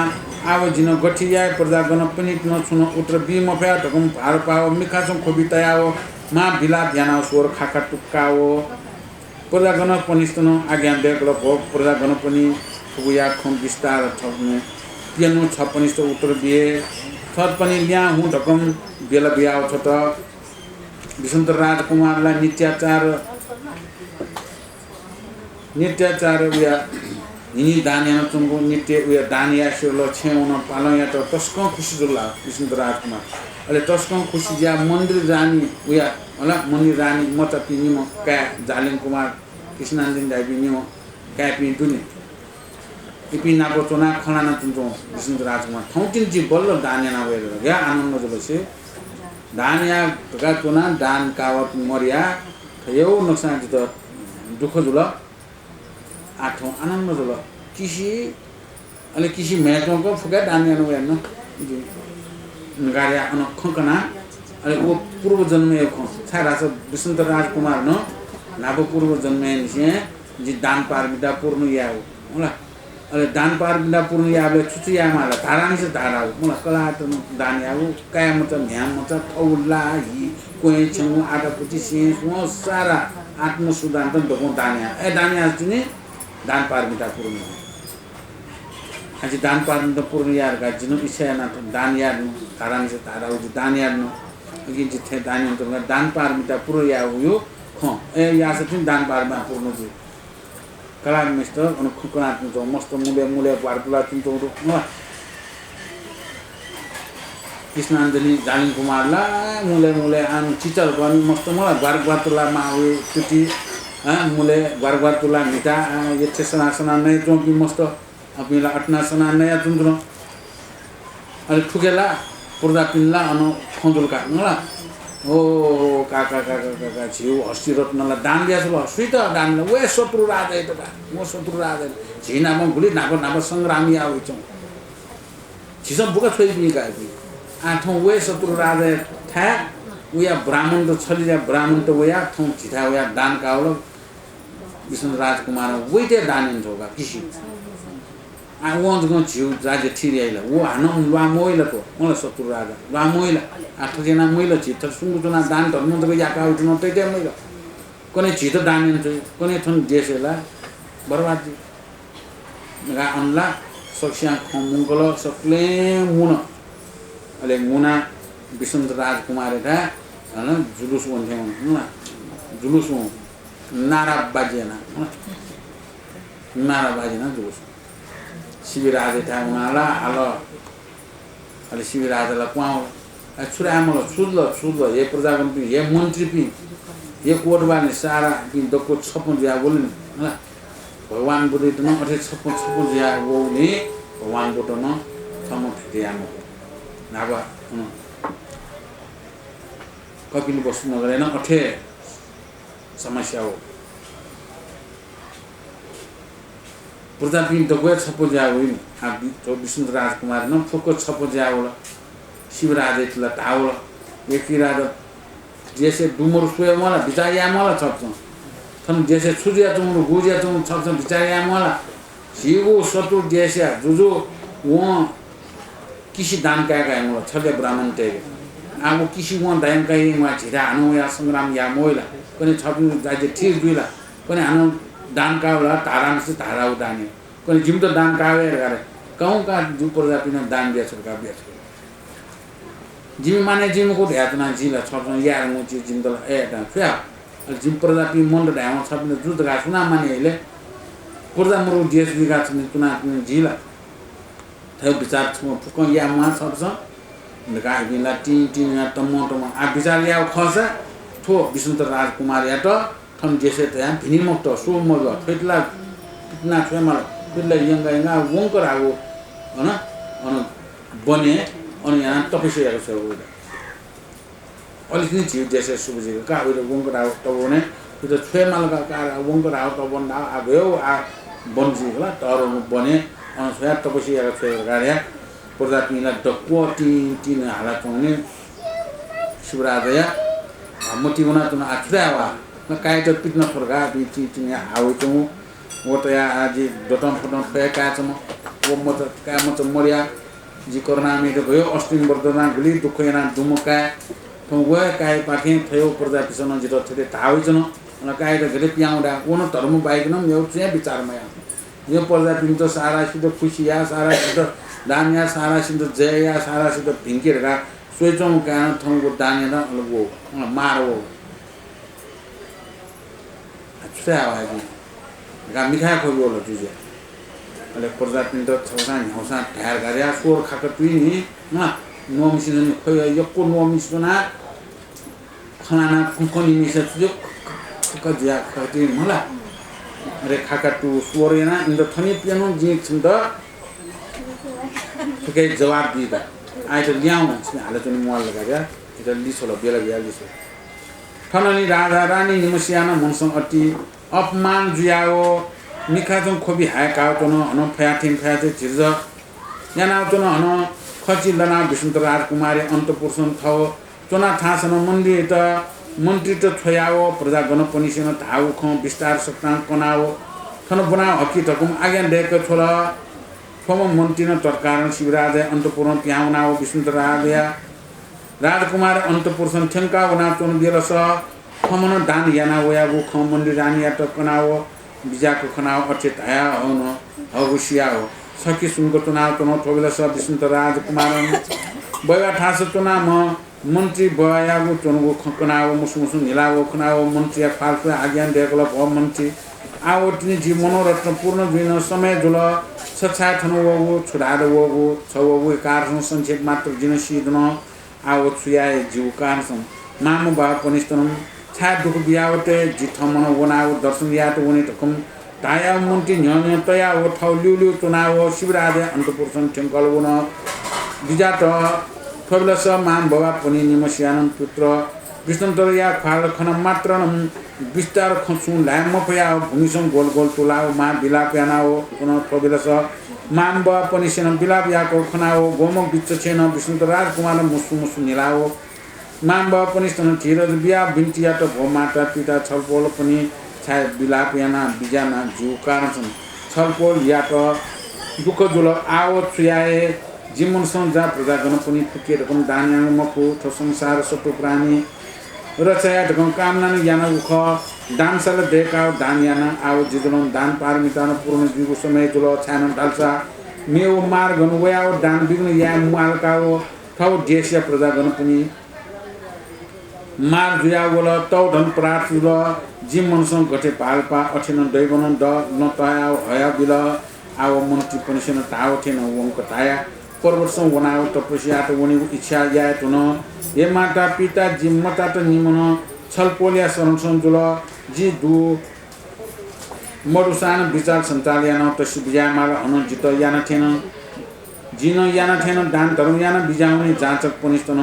आव जिन गठिया प्रजा गण पनि न छुन उत्र बिमफया ढकम भार पाओ मिखासं खोबितायाओ मा बिला ध्यान स्वर खाखा टुक्काओ प्रजा गण पनिस्तन आज्ञा बेग्ल भो प्रजा गण पनि खुबुया खम विस्तार थप्नु पियनु छ पनिस्त उत्र बिए थत पनि ल्या हु ढकम बेला बियाओ छ त विसंत राजकुमारलाई नित्याचार उया यिनी दानिया चुंगु नित्य उया दानिया सेलो छेउन पालो या त तस्क खुशी जुल्ला विसंत राजकुमार अले तस्क खुशी ज्या मन्दिर रानी उया होला मन्दिर रानी मत पिनी म का जालिम कुमार कृष्णनन्दिन दाइ पिनी म का पिनी दुनी इपि नाको चोना खलाना चुंजो विसंत राजकुमार थौटिन जी बल्ल दानिया ना वेर या आनन्द जबसे दानिया का चोना दान कावत मरिया थयौ नक्सा जित दुख जुल आठौं आनन्द जुल किसी अले किसी मेटो को फुगा दानिया न वेन गारिया अन खकना अले वो पूर्व जन्म एक छारा छ विसंत राजकुमार न नाभ पूर्व जन्म निसे जी दान पारमिता पूर्ण या होला अले दान पारमिता पूर्ण याले छुचिया माला धारानी से धारा मला कला त दानिया वो काया मत न्याम मत थौला हि कोइ छमु आटा पुति से सारा आत्म सुदान्त दगो दानिया ए दानिया जुनी दान पारमिता पूर्ण आज दान पारमिता पूर्ण यार का जिनो इच्छा ना दान यार नु धारानी से धारा हो दान यार नु अघि जिथे दान हुन्छ दान पारमिता पूर्ण या हो ख ए या से दान पारमिता पूर्ण जु कला मिस्टर अन खुकना त मस्त मूल्य पारपुला तिम्रो न कृष्णनन्दिनी जालिम कुमारला मूल्य आन चिचल पनि मस्त मलाई बारगवातुला मा हो तुति मूल्य बारगवातुला मिटा यथे सना नै जोंकी मस्त अपिला अटना सना नया तुन्द्रो अले ठुकेला पुर्दा पिनला अन खंजुलका नला ओ काका छिउ हस्ती रत्नला दान दियासलो हस्ती त दान वे शत्रु राजा त म शत्रु राजा झिना म गुली नाको संग्रामी आउ छ छिस बुका छोइ बि गाइ आठौं वे शत्रु राजा था उया ब्राह्मण त छलिया ब्राह्मण त उया थौ छिथा उया दान काउलो विष्णु राजकुमार वेते दान होगा किसी आ वंज गो छिउ राज्य ठिरियाइला वो हान वा मोइला को मलाई शत्रु राजा वा मोइला आठ जना मोइला छित सुंगुजना दान धर्म त याका उठ्नु तैते मोइला कोने छित दान हुन्छ कोने थन देशला बर्बाद गा अनला सक्स्या खमुगल सकले मुन अले मुना विष्णु राजकुमार था हैन जुलुस भन्थे न जुलुस नारा बाजेना जुलुस शिविराज था उनाला आलो अले शिविराजला क्वाउ छुरामलो छुद्लो ये प्रजागण ये मन्त्री पि ये कोटबानी सारा पि दको छपन ज्या बोलिन हैन भगवान बुद्धि त न अठे छपन ज्या बोलि भगवान बुद्धि न थम ठियाम नाबा कपिल बस्नु नगरेन अठे समस्या हो प्रजापि दगो छपो जाउइन आ विष्णु राजकुमार न फोको छपो जाउल शिवराज इतला ताउल एकी राजा जैसे डुमर सुए मला बिचाया मला छप्छ थन जैसे छुजिया तुम गुजिया तुम छप्छ बिचाया मला शिवो शत्रु जैसे जुजु वो किसी दान का मला छले ब्राह्मण ते आगो किसी वन दायम कहीं वहाँ झिरा आनो या संग्राम या मोइला कोने छपिन जाजे ठीक दुइला कोने आनो दान कावला ताराम से तारा उदाने कोने जिम तो दान कावे रे कहूँ का जो प्रजाति ने दान दिया सरकार दिया जिम माने जिम को ध्यान ना जिला छपन यार मो जिम तो ए दा फ्या जिम प्रजाति मन ध्यान छपन जुत गा सुना माने ले पुर्जा मरु देश विकास में चुना जिला थे विचार फुकन या मा छप्छ नगा बिला टी टी या टमो टमो आ विचार या खसा थो विष्णु राजकुमार या त थम जेसे त या भिनी मुक्त सो मग फेटला कितना फेमा फेटला यंगा यंगा वंकर आगो हैन अनि बने अनि यहाँ तपस्याको छ हो अलिकति जीव जेसे सुबुजी का हो वंकर आगो तबने त्यो फेमा लगा का वंकर आगो तबन आगो आ बनजी होला तर बने अनि छ तपस्याको छ गाड्या प्रजातिला डक्को टी हाला चौने शिवराजया मोटी गुना तुना आछ्रावा न काय त पिट्न फर्का टी हाउ चौ वो त या आज डटम फटम फे का छ वो म त का म त मरिया जी कोरोना में त भयो अस्टिन बर्दना गली दुखैना दुमका तो वो काय पाखे थयो प्रजातिसँग जित थेते थाउ छ न काय त गले प्याउडा कोन धर्म बाइक न यो चाहिँ विचारमा यो प्रजाति त सारा सित खुशिया सारा सित दानिया सारा सित जया सारा सित भिंकेरका सोचौं कारण थौको दानेर वो मारो अच्छा आवाज गा मिठा खो बोल तुझे अले प्रजाति त छौसा हौसा ढार गर्या सोर खाक तुई न नोमिसिन खो यको नोमिसना खाना कुकनी मिसे तुझे कजिया खति मला अरे खाका तू सोरेना इंद थनी पियानो जी छुंद के जवाब दिदा आइ त ल्याउन हाले चाहिँ मोल लगाया इता लिसोला बेला बेला लिसो थननी राजा रानी निमसियाना मनसँग अति अपमान जुयाओ निखाजं खोबी हाय काउतन अन फ्याथिन फ्याथे झिर्ज यानाउतन अन खची लना विष्णु राजकुमारी अन्तपुरुषन थौ चोना थासन मन्दिर त मन्त्री त छोयाओ प्रजा गण पनिसिन धाउ ख विस्तार सप्ताह कनाओ थन बना हकी तकुम आज्ञा देक छोला फम मन्त्री न तत्कारण शिवराज अन्तपुरन प्याउनाओ विष्णु राजया राजकुमार अन्तपुरुषन ठेंका बना चोन बेलस खमन दान याना वयागु ख मन्दिर रानी या तकनाओ बिजाको खनाओ अचे थाया हौन हगुसियाओ सखी सुनको चुनाव तनो थोबेलस विष्णु राजकुमार बया ठास चुना म मन्त्री बयागु चोनगु खकनाओ मुसमुसु निलाओ खनाओ मन्त्री फाल्तु आज्ञा देकल भ मन्त्री आवटिनी जी मनोरत्न पूर्ण दिन समय जुल सच्छा थनुवगु छुडाद वगु छवगु कारसन संक्षेप मात्र जिन सिदन आव छुयाए जीव कारसन मामु बा पनिस्तन छा दुख बियावते जिठ मन वनाव दर्शन यात वने तकम ताया मन्त्री न्यन्य तया व ठौ ल्युल्यु चुनाव शिवराज अन्तपुरुषन ठेंकल वन बिजात थोबलस माम बाबा पनि निमसियानन पुत्र विष्णुतर या फाल खन मात्र विस्तार खसु लाम पया भूमिसं गोल गोल तुलाओ मा बिलाप यानाओ कुन थोबलस माम बाबा पनि सेन बिलाप याको खनाओ गोमक बिच्च छेन विष्णुतर राजकुमार मुसु मुसु निलाओ माम बाबा पनि स्तन धीरज बिया बिन्तिया त भो माता पिता छलपोल पनि छाय बिलाप याना बिजाना जु कारण छन् छलपोल या त दुख जुल आओ छुयाए जीवन संजा प्रजागण पनि फुकेर पनि दान मफु थ संसार सटु प्राणी रचया ढकं कामना याना उख दानसल देकाउ दान याना आओ जिदन दान पारमितान पूर्ण जीव समय जुल छान ढाल्सा मेउ मार गन वयाओ दान बिग्न या मालकाओ थौ देशीय प्रजागण पनि मार जुया बोल तौ धन प्रार्थ जुल जीवन सं गटे पाल्पा अठेन दैवन द न तया हया बिल आओ मन्त्री पनि सेन ताओ थेन वंक ताया पर्वतसं वनाओ तपस्या त वनि इच्छा या तुन हे माता पिता जिम्मता त निमन छलपोलिया शरणसं जुल जी दु मरुसान विचार सन्ताल याना त बिजामाल अन जित याना थेन जिन याना थेन दान धर्म याना बिजाउने जाचक पनिस्तन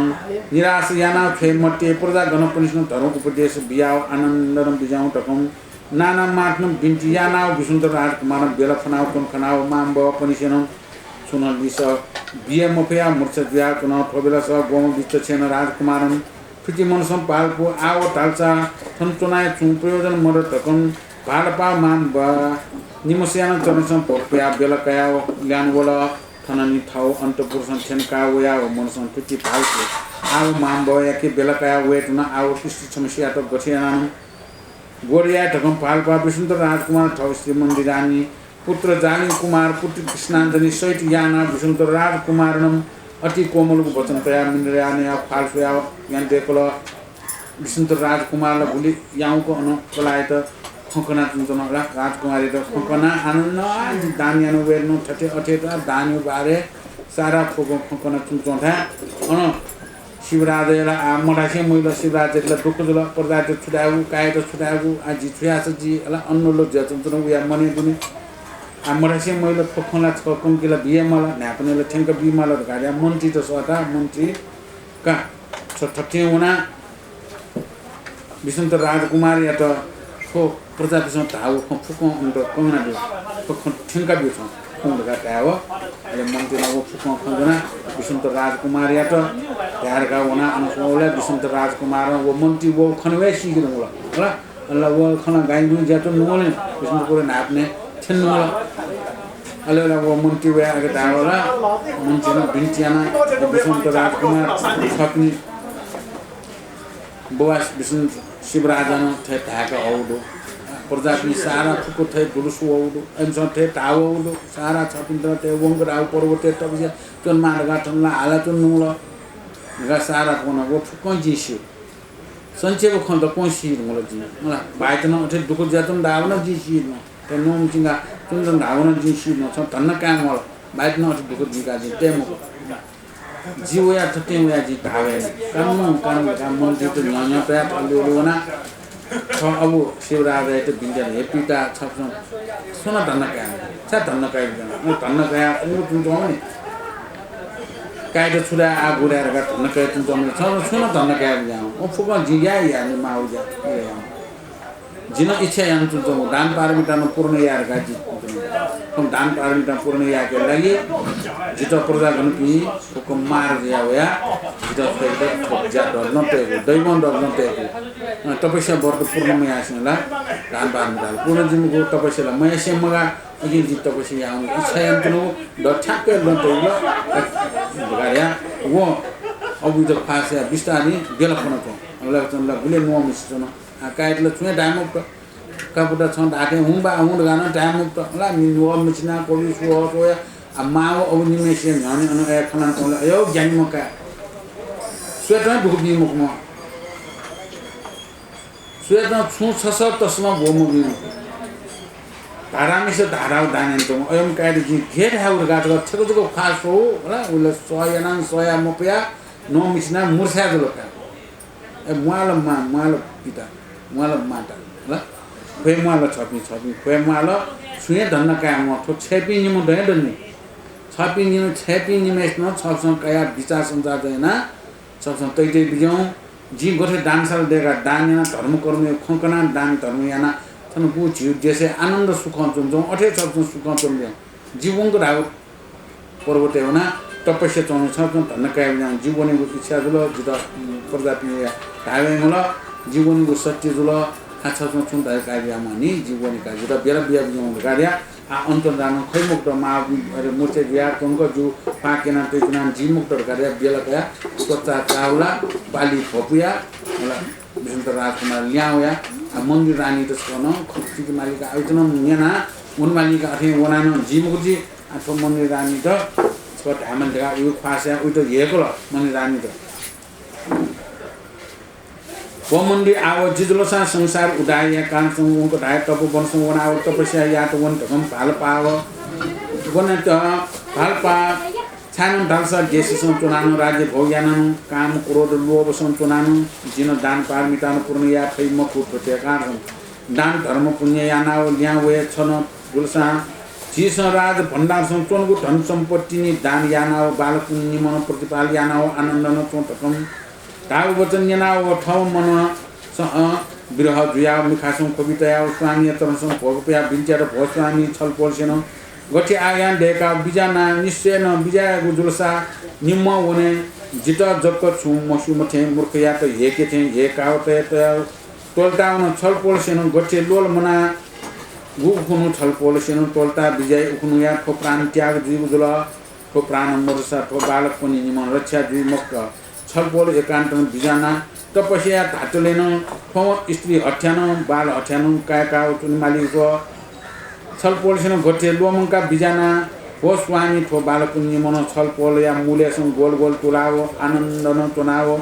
निराश याना थे मट्टे प्रजा गण पनिस्तन धर्म उपदेश बियाओ आनन्दरम बिजाउ टकम नाना माट्न बिन्ती याना विष्णु राजकुमार बेला फनाओ कोन खनाओ माम्ब पनिसन सुन लिस बिए मफया मूर्छ जुया कुन थोबेलस गोम बिच्च छेन राजकुमारन फिटी मनसम पाल्पो आओ ताल्चा थन्चुनाय चुं प्रयोजन मर तकन पाल्पा मान ब निमस्यान चरणसम पोपया बेलकया ल्यान बोल थननी थाउ अन्तपुरुषन छेनका वया मनसम फिटी पाल्पो आव माम बया के बेलकाया वेट न आव कृष्ण समस्या तो गठियान गोरिया ढकम पाल्पा विष्णु राजकुमार ठौ श्री मन्दिरानी पुत्र जानी कुमार पुत्र कृष्णाञ्जनी सहित याना विष्णु राजकुमारनम अति कोमल वचन तया मिन्द्रयाने फाल्सुया यान देखल विष्णु राजकुमार भुली याउको अनु कलायत खकना तुन्तन राजकुमारी त खकना आनन्द दानियानो वेर्नु ठटे अठेट दानियो बारे सारा फोको खकना तुन्तोठा अन शिवराजला मडासे मैला शिवराजला दुखजला पर्दाते छुडाउ कायत छुडाउ आजि छुयास जी अला अन्नलो जचन्तन उया मने दुनी मडासे मैला खकना छ कुंकिला बियमला न्यापनेला ठेंक बिमला गाड्या मन्त्री त सटा मन्त्री का छठटे हुना विष्णु राजकुमार या त खो प्रजातिसँग धाउ फुको अन्त कमना दु फुको ठेंका बिउ छ कुंडगा ताव अहिले मन्त्री नगो फुको खजना विष्णु राजकुमार या त त्यारका हुना अनुसोला विष्णु राजकुमार वो मन्त्री वो खनवे सिगिनु होला होला अल्ला वो खना गाइनु ज्यातो नमले विष्णु को नाप्ने छिन्नु होला अल्ला वो मन्त्री वे आगे तावला मन्त्री न बिन्टियाना विष्णु राजकुमार छक्नी बुवास विष्णु शिवराजन थे ढाका औडो प्रजाति सारा फुको थे दुलसु औडो एमसन थे टाव औडो सारा छपिन्द थे वंग राव पर्वते तबिया चन माडगा ठनला आला चन नुला गा सारा कोना वो फुको जिसु संचेब खन्द कोसी मुला जि मला बाइतन उठे दुख जातन दावन जिसु न ते नोम जिंगा तुन दावन जिसु न छ धन्न काम होला बाइतन उठे दुख जिगा जि तेमो जीवया ठटे वया जी धावे काम मन्त्री त न्याय प्या अलिओना छ अब शिवराज त बिन्जा हे पिता छ सुन धन्न काम छ धन्न काय म धन्न गया उ जुन नि काय त छुरा आ गुडाएर गा धन्न काय जुन जम छ सुन धन्न काय जाऊ ओ फुक जिया या नि माउ जा जिन इच्छा यान जुन जम दान पारमिता न पूर्ण यार गा जी हम दान पारमिता पूर्ण या के लागि जित प्रजा गणपी को मार दिया होया जित फेदा ठोजा डर न पेगो दैवन डर न पेगो तपस्या वर्ग पूर्ण में आसनला दान पारमिता पूर्ण जिन को तपस्या मैं से मगा अघि जित तपस्या आउनु इच्छा यान तनु ड ठ्याक्कै न पेगो गया वो अबु त फासे बिस्तारी बेला पन त अल्लाह चनला गुले नो मिस्टन काइतले छुए डामो कापुटा छ ढाके हुँबा हुँड गान टाइम त ला मिनु मिचना कोली सो सोया माओ अवनि मेसे झने अन ए खना कोला यो ज्ञान मका स्वेत दुखबी मुखमा स्वेत छु छस तसमा भोमुबी धारामी से धाराव दानेन त अयम काइद जि घेट हाउर गाट छको छको खास हो होला उले सोयना सोया मपया नो मिचना मुर्सा जलोका ए मुआल पिता मुआल माता होला फेमाल छपी फेमाल सुए धन्न काम थो छेपी निम दय दन्ने छपी निम न छसन कया विचार संचार देना छसन तैतै बिजौ जी गथे दानसाल देगा दानना धर्म कर्म खंकना दान धर्म याना छन बु जिउ देशे आनन्द सुख जुन अठे छसन सुख जुन जीवनको राव पर्वते हुना तपस्या चौने छसन धन्न काय जीवनको इच्छा जुल जित प्रजाति धावे मुल जीवनको सत्य जुल खाछाछमा छुन्दा कार्यमा नि जीवनी कार्य र बेला बिया बिउन कार्य आ अन्तर्दान खैमुक्त मा अरे मुर्चे बिया तंग जु पाकेना तेजना जीमुक्त कार्य बेला का स्वच्छ चावला पाली फपुया होला विष्णु राजकुमार ल्याउया आ मन्दिर रानी त छन खप्तीको मालिक आइतन नेना उन मालिक अथे वनान जीमुजी अथवा मन्दिर रानी त स्पट हामीले का यो फासे उइ त हेको मन्दिर रानी त वमन्दी आव जिजलोसा संसार उदाय कान संगको धाय तप वंशो वन आव तपस्या या त वन ढकम फाल पाव वन त फाल पा छान दालसा देशसं चुनानो राज्य भोग्याननु काम क्रोध लोभ सं चुनानु जिन दान पारमितान पूर्ण या खै मकु प्रत्य कारण दान धर्म पुण्य यानाव ल्या वे छन गुलसा जीस राज भण्डार सं चोनको धन सम्पत्ति नि दान यानाव बाल पुण्य मन प्रतिपाल यानाव आनन्द न चोटकम ताव वचन यानाव ठौ मन विरह जुया मिखासं कविता स्वामी तरसं भोगपया बिन्चर भोस्वामी छलपोलसेन गठे आयान देका बिजाना निश्चय न बिजा गुजुलसा निम्म वने जित जप छु मसु मथे मूर्खया त हेके थे हे कावते त तोलताउन छलपोलसेन गठे लोल मना गुखुनु छलपोलसेन तोलता बिजय उखुनु या खो प्राण त्याग जीव जुल खो प्राण मरसा खो बालक पनि निमन रक्षा जी मुक्त छलपोल एकान्तन बिजाना तपस्या धातुलेन फम स्त्री हत्यान बाल हत्यान कायका चुनिमालीको छलपोलसँग घटे लोमङका बिजाना हो स्वामी थो बालक निमन छलपोल या मूल्यसँग गोल गोल तुलाओ आनन्द न तुनाओ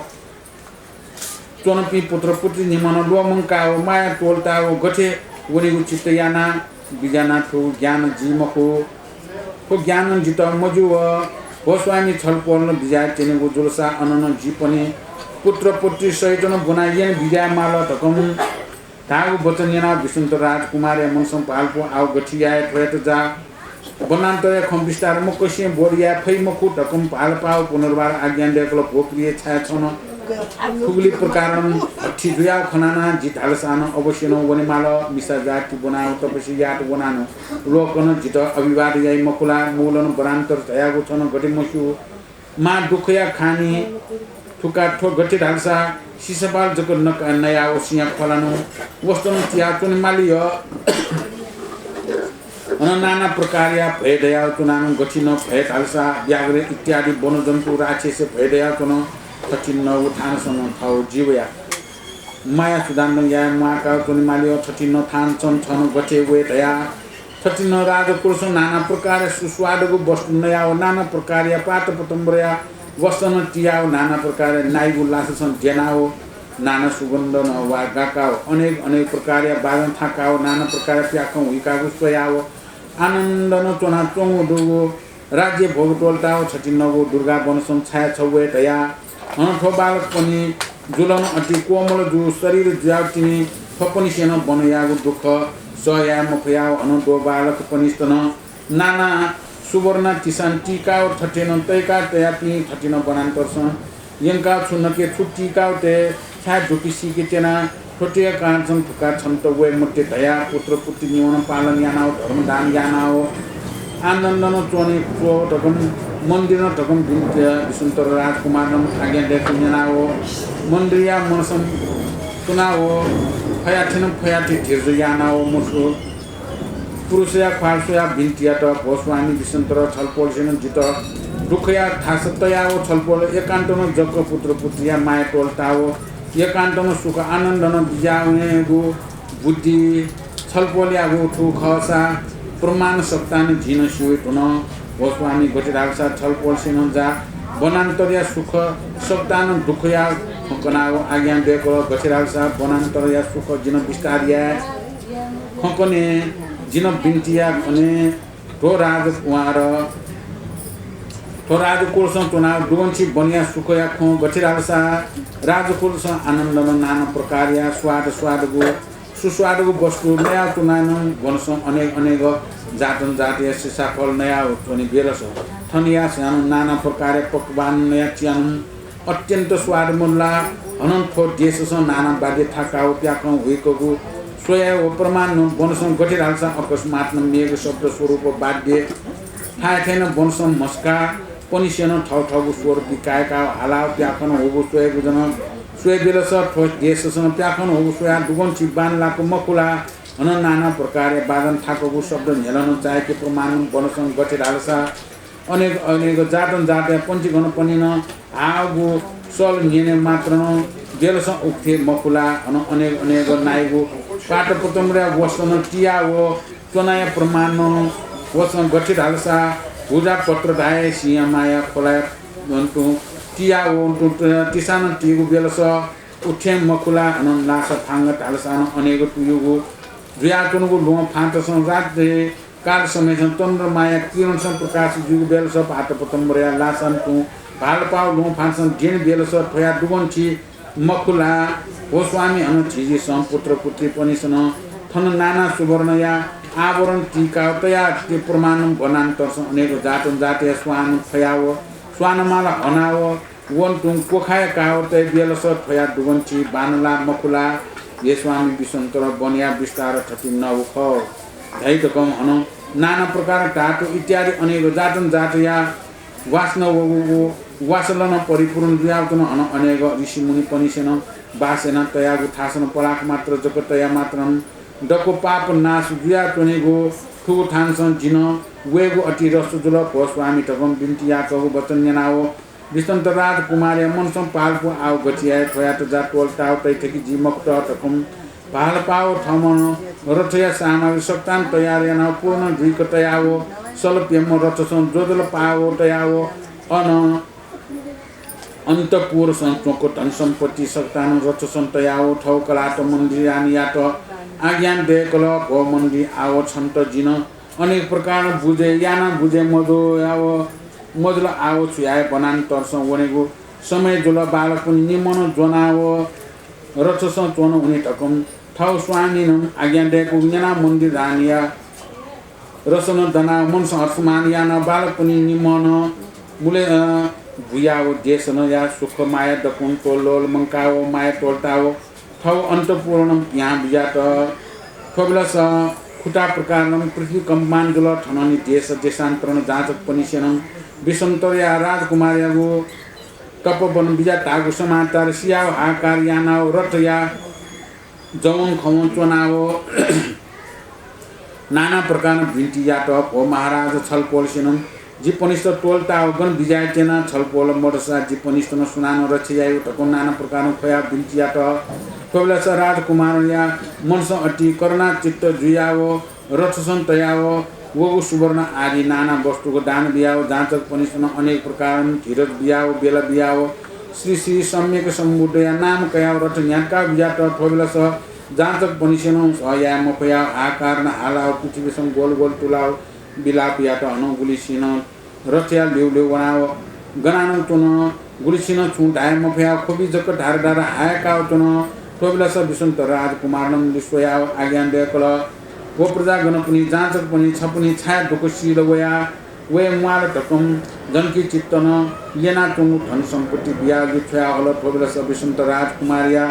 चोनपी पुत्र पुत्री निमन लोमङका हो माया टोलता हो घटे वनिगु चित्त याना बिजाना थो ज्ञान जीमको को ज्ञान जित मजु हो स्वामी छलपोल बिजा चेनेगु जुलसा अनन जी पनि पुत्र पुत्री सहित न बनाइएन बिजा माल धकम धागु वचन याना विष्णु राजकुमार मनसम पाल्पो आउ गठिया प्रयत जा बनान्तय खम विस्तार मकसिए बोरिया फै मकु धकम पाल पाउ पुनर्बार आज्ञा देखल भोक्रिए छाया छन फुगली प्रकारम अठी दुया खनाना जित हालसान अवश्य न वनिमाल मिसा जाति बनाउ तपसी यात बनानो लोकन जित अभिवाद याई मकुला मूलन बरान्तर तयागु छन गटे मसु मा दुखया खानी ठुका ठो गटे ढालसा सिसपाल जक नया ओसिया फलानु वस्तुन तिया चुन मालिय नाना प्रकार या भयदया चुनानु गठिन भय ढालसा व्याघ्र इत्यादि वनजन्तु राक्षस भयदया चुन ठटिन उठानसम्म थाउ जीवया माया सुदान या माका चुन मालिय ठटिन थान छन छन गटे वे दया ठटिन राजपुरुष नाना प्रकार सुस्वादको वस्तु नया नाना प्रकार या पात पतम्बरया वस्तन टियाओ नाना प्रकार नाइगु लासन जेनाओ नाना सुगन्ध न वा गाकाओ अनेक अनेक प्रकार बागन थाकाओ नाना प्रकार प्याखौ हिकागु सोयाओ आनन्द न चोना चोंगु दुगु राज्य भोग टोलताओ छटिनगु दुर्गा वनसम छाया छवे दया अनठो बालक पनि जुलन अति कोमल जु शरीर ज्याउतिनी थपनि सेन बनयागु दुख सया मफयाओ अनठो बालक पनि स्तन नाना सुवर्ण किसान टीका और ठटेन तैका तयापी ठटिन बनान्तरसन यंका छुनके छुट्टीका ते छा जुपिसी के तेना ठोटे कान्छन फुका छन त वे मुट्टे दया पुत्र पुत्री निवन पालन यानाओ धर्म दान यानाओ आनन्द न चोने चो तकम मन्दिर न तकम विष्णु राजकुमार न आज्ञा देखु यानाओ मन्दिरिया मनसम तुनाओ फयाठिन फयाठी धिर्ज यानाओ मुसु पुरुषया फाल्सया भिन्टिया त भोस्वामी विष्णु छलपोल सेन जित दुखया थासतयाओ छलपोल एकान्तन जग पुत्र पुत्रिया माया टोलताओ एकान्तन सुख आनन्द न बिजाउनेगु बुद्धि छलपोल्यागु ठु खसा प्रमाण सत्तान झिन सुइट न भोस्वामी गटिरालसा छलपोल सेन जा बनान्तरया सुख सत्तान दुखया खकनाओ आज्ञा देखो गटिरालसा बनान्तरया सुख जिन विस्तारिया खकने जिन बिन्टिया भने तो राज कुमार तो राजकुलसँग चुनाव दुवंशी बनिया सुखया खो गठिरालसा राजकुलसँग आनन्दमा नाना प्रकारया स्वाद स्वादको सुस्वादको वस्तु नयाँ चुनाव वनसँग अनेक अनेक जातन जातीय सिसाफल नयाँ पनि बेलस थनिया सानो नाना प्रकार पकवान नयाँ चियान अत्यन्त स्वाद मुल्ला अनन्त देशसँग नाना बाध्य थाकाउ प्याकौ हुइको सोया प्रमाण वनसम गठिरालसा अकस्मात मेघ शब्द स्वरूप बाध्य थाहा थिएन वनसम मस्का पनि सेन ठाउँ ठाउँको स्वर बिकाएका हालाव प्याखन होगो सोएको जन सोय बेलस ठोस देशसँग प्याखन होगो सोया दुगन्ची बानलाको मकुला हन नाना प्रकार बागन थाको शब्द हेलन चाहेको प्रमाण वनसम गठिरालसा अनेक अनेक जातन जाते पञ्चीगण पनि न आगो सल निने मात्र बेलस उक्थे मकुला हन अनेक अनेक नाइगो पाट पतम्बरा वसन टिया हो चोनाया प्रमाण वसन गठिरालसा भुजा पत्र धाए सिंह माया खोलाय भन्टु टिया हो तिसान टिगु बेलस उठे मकुला अनन लास फांग तालसान अनेक तुयुगु जुयातुनुगु लो फांतसन रात काल समय चन्द्र माया किरण सं प्रकाश जुगु बेलस पाट पतम्बरा लासन तु भाल पाउ लो फांसन जेन बेलस थया दुगन्ची मकुला हो स्वामी अनु छिजी पुत्र पुत्री पनि सन थन नाना सुवर्णया आवरण टीका तया ते प्रमाण बनान्तर अनेक जातन जातीय स्वान फयाव स्वानमाला हनाव वन्तुङ पोखाय काव तय बेलस फया दुगन्ची बानला मकुला ये स्वामी विष्णु बनिया विस्तार ठति नउख दैत कम हन नाना प्रकार धातु इत्यादि अनेक जातन जातीय वासना वासलन परिपूर्ण दुयातन हन अनेक ऋषि मुनि पनि सेन बासेन तयागु थासन पराक मात्र जक तया मात्र डको पाप नाश दुया तनेगो ठु थानसन जिन वेगो अति रसजुल स्वामी तगम बिन्ती याकगु वचन नेनाओ विसंत राजकुमार मनसम पालपु आउ गचिया थोयात जाटोल ताउ तैथकी जिमक्त तकुम पाल पाओ थमन रथया सामग्री सक्तान तयार याना पूर्ण दुईक तयाओ सलप्यम रथसन जोदल पाओ तयाओ अन अन्तपुर संतको धन सम्पत्ति सक्तान रथसन तयाओ ठौ कलाट मन्दिर आनियात आज्ञान देकल भो मन्दिर आओ छन्त जिन अनेक प्रकार बुझे याना बुझे मधो आओ मधुल आओ छुयाए बनान तर्स वनेको समय जुल बालक पनि निमन जोनाओ रथस चोन हुने टकम ठाउँ स्वामीनम आज्ञा दिएको याना मन्दिर रानिया रसन दना मन हर्षमान याना बालक पनि निमन मुले भुयाओ देशन या सुख माया दकुन तोलोल मंकाओ माया तोल्ताओ ठाउँ अन्तपूर्ण यहाँ बिजात खबलस खुटा प्रकारम पृथ्वी कम्पान जुल ठननी देश देशान्तरण जाँचक पनि सेनम विसन्तर या राजकुमारको तपवन बिजा तागु समाचार सियाओ आकार यानाओ रथ या जवन खवन चोनाओ नाना प्रकार भिन्टी या टप हो महाराज छलपोल सेनम जिपनिष्ठ टोलता गन बिजाय तेना छलपोल मडसा जिपनिष्ठ न सुनानो रछयायो टको नाना प्रकार खोया भिन्टी या टप कबलस राजकुमार या मनस अति करुणा चित्त जुयाओ रथसन तयाओ वो सुवर्ण आदि नाना वस्तुको दान बियाओ जाँचक पनि अनेक प्रकार धीरज बियाओ बेला बियाओ श्री श्री सम्यक सम्बुद्ध या नाम कयाओ रथ न्याका बियाट ठोबलस जाँचक पनि सेनो सया मपया आकार न हालाओ पृथ्वीसँग गोल गोल तुलाओ बिलाप याट अनगुली सिन रथया ल्यौ ल्यौ बनाओ गनानो तुन गुली सिन छु ढाय मफया खोबी जक ढार ढार हायका तुन ठोबलस विसन्त राजकुमार न विश्वया आज्ञा देकल वो प्रजा गण पनि जाँचक पनि छपनी छाया दुख सिल वया वे मुआल ढकम जनकी चित्तन येना तुनु धन सम्पत्ति बिया गुछया हल ठोबलस विसन्त राजकुमारिया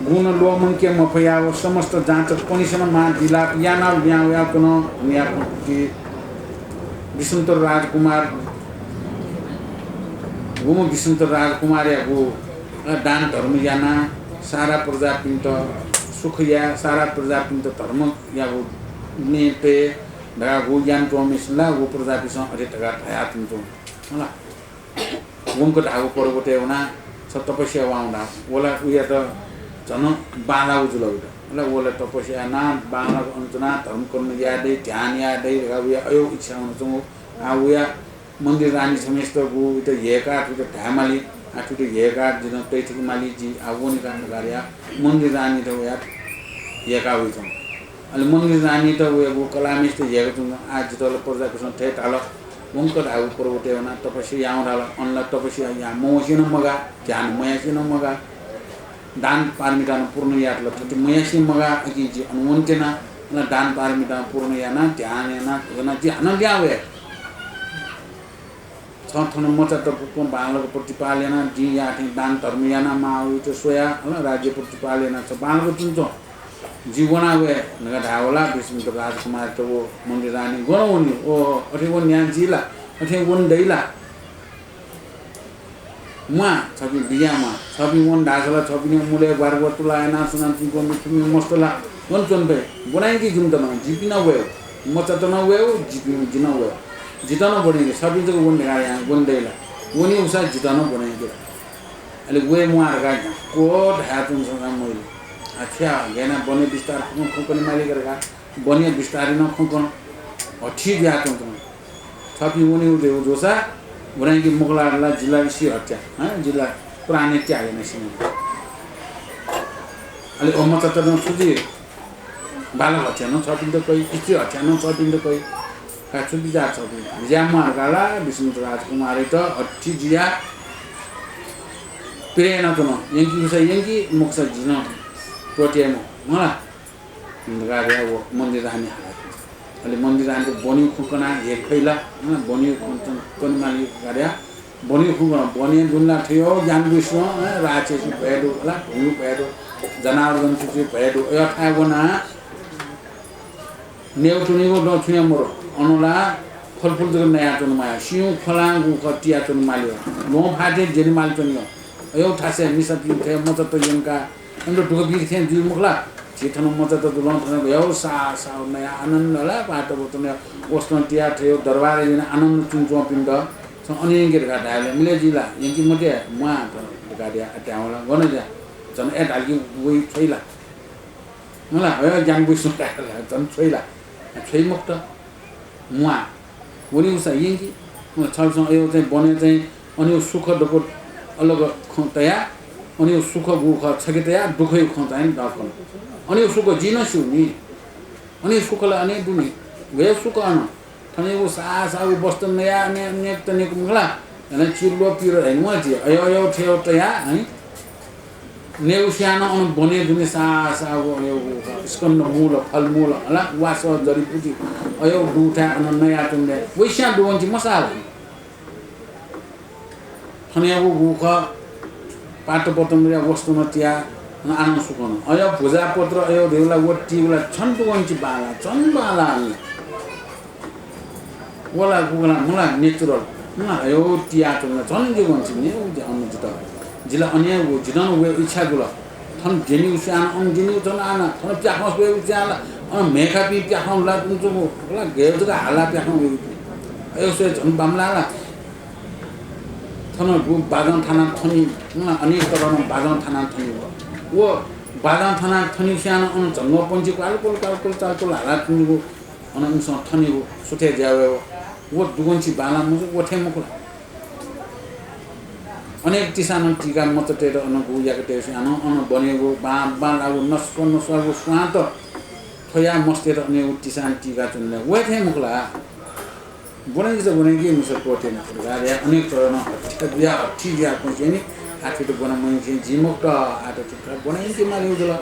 गुण लोमंके मफया समस्त जाँचक पनि सन मा दिलाप याना ब्याया तुन निया कि विसन्त राजकुमार गुम विसन्त राजकुमारियाको दान धर्म याना सारा प्रजा पिन्त सुख या सारा प्रजा पिन्त धर्म या वो नेते ढगा वो ज्ञान तो मिसला वो प्रजा पिस अरे ढगा थाया तिन्तो होला वंको ढागो परगोटे हुना छ तपस्या वाउँदा ओला उया त जन बाला उजुल उता होला ओला तपस्या ना बाला अन्तना धर्म कर्म यादै ध्यान यादै उया अयो इच्छा हुन्छौ आ उया मन्दिर रानी समेस्त गु त हेका त ढामाली आठुटे हेका जिन तैथिक माली जी आवोनी काम गर्या मन्दिर रानी त उया हेका हुन्छौ अनि मन्दिर रानी त उया गु कलामिस्ट हेका छु आज त प्रजाको सँग ठेट हाल वंको ढागो परगोटे हुना तपस्या याउँडाल अनला तपस्या या मोसिन मगा ध्यान मयासिन मगा दान पारमिता पूर्ण यातला थति मयासी मगा अकी जी अनुवंतेना न दान पारमिता पूर्ण याना ध्यान याना जना ध्यान ल्यावे छथन मचा तपको बालको प्रतिपालना जी याथे दान धर्म याना माउ त सोया न राज्य प्रतिपालना छ बालको चुन्छ जीवना वे नगा ढावला विष्णु राजकुमार त वो मन्दिर रानी गणौनी ओ अथे वो न्यान जिला अथे वन दैला मा छबि बियामा छबि वन ढासला छबि मुले बारगो तुलायना सुनान्ति को मिठुमी मस्तला वन चनबे बनाइकी जुमतन जिपिन वयो मचतन वयो जिपिन जिन वयो जितन बनेके छबि जको वन ढाया वन दैला वनी उसा जितन बनेके अले वे मुआर गा को ढाया तुन सँग मैले अच्छा गेना बने विस्तार खोकने माली गरेका बने विस्तार न खोकन अठी दिया तुन छबि वनी उदे जोसा बनाइकी मुगलाला जिल्ला इसी हत्या है जिल्ला पुराने त्यागे नसिन अलि ओम चतन सुजी बाला हत्या न छपिन त कोही इसी हत्या न छपिन त कोही का सुजी जा छपिन ज्यामा गाला विष्णु राजकुमार त अठी जिया प्रेरणा त न यंकी उसा यंकी मुक्स जिन टोटेमो मला गारे वो मन्दिर रानी अलि मन्दिर रानी बनि खुकना हेखैला न बनि कनमाली गार्या बनि खुकना बनि दुल्ला थियो ज्ञान विश्व राचे भेडो ला भु भेडो जनावर जन्तु भेडो यो थाहा बना नेउटुनीको दक्षिण मरो अनुला फलफुल जग नया तन माया सिउ फलांगु कटिया तन मालियो नो फाटे जेनि माल तन यो थासे मिसति थे मत त यंका अन्त ढोबी थे दुई मुखला छिथन मत त दुलन थन यो सा नया आनन्द ला पाटो बतन ओस्न तिया थियो दरबार दिन आनन्द चुन्चो पिण्ड अनि के डाले मिले जिला यंकी मते मा त गाडिया अट्याउला गन जा जन एट हालकी वही छैला मलाई हो ज्ञान बुझ्नु डाला जन छैला छै मुक्त मुआ वनी उसा यंकी छलसँग यो चाहिँ बने चाहिँ अनि सुख दुःख अलग खतया अनि सुख दुःख छकेतया दुखै खताइन दर्पण अनि सुख जिन सुनि अनि सुखलाई अनि दुनि वे सुख अन थने वो सा वो बस्त नया ने तने कुमला अनि चिल्लो पिरो हैन मजी अयो अयो थियो तया है ने उस्यान अन बने दुनि सा वो यो स्कन्द मूल फल मूल हला वास जडीबुटी अयो दुटा अन नया तुमले वैसा दुवन्ची मसाला थने वो गुख पाटो पतमरिया वस्तु नतिया आनन्द सुकन अयो पूजा पत्र अयो देउला वट्टीला छन् दुवन्ची बाला छन् बाला वला गुगला मुला नेचुरल ना अयो टिया तुमले छन् दिवन्ची नि उ अन्न जुटा जिला अन्य वो जिदन वे इच्छा गुला थन जेनी उस्यान अन जेनी थन आना थन प्याखस वे उस्याला अन मेखा पि प्याखन ला तुमको ला गेजगा हाला प्याखन वे अयो से झन बामलाला थन गु बागन थाना थनी ना अनेक तरह बागन थाना थनी वो बागन थाना थनी स्यान अन जंग पंची कालकोल चालकोल हाला तुमको अन उस थनी वो सुथे जावे वो दुगन्ची बाला मुझे वो थे मुकुला अनेक तिसान टीका मतटेर अन गु याकटे स्यान अन बनेको बा लागु नस्को स्वात थया मस्तेर अने तिसान टीका चुन्ने वो थे मुकुला बनाइके मुसर कोटेन गाले अनेक तरह बिया ठिया पछिनी आठो त बना मैले जिमुक्त आठो त बनाइके माले उजला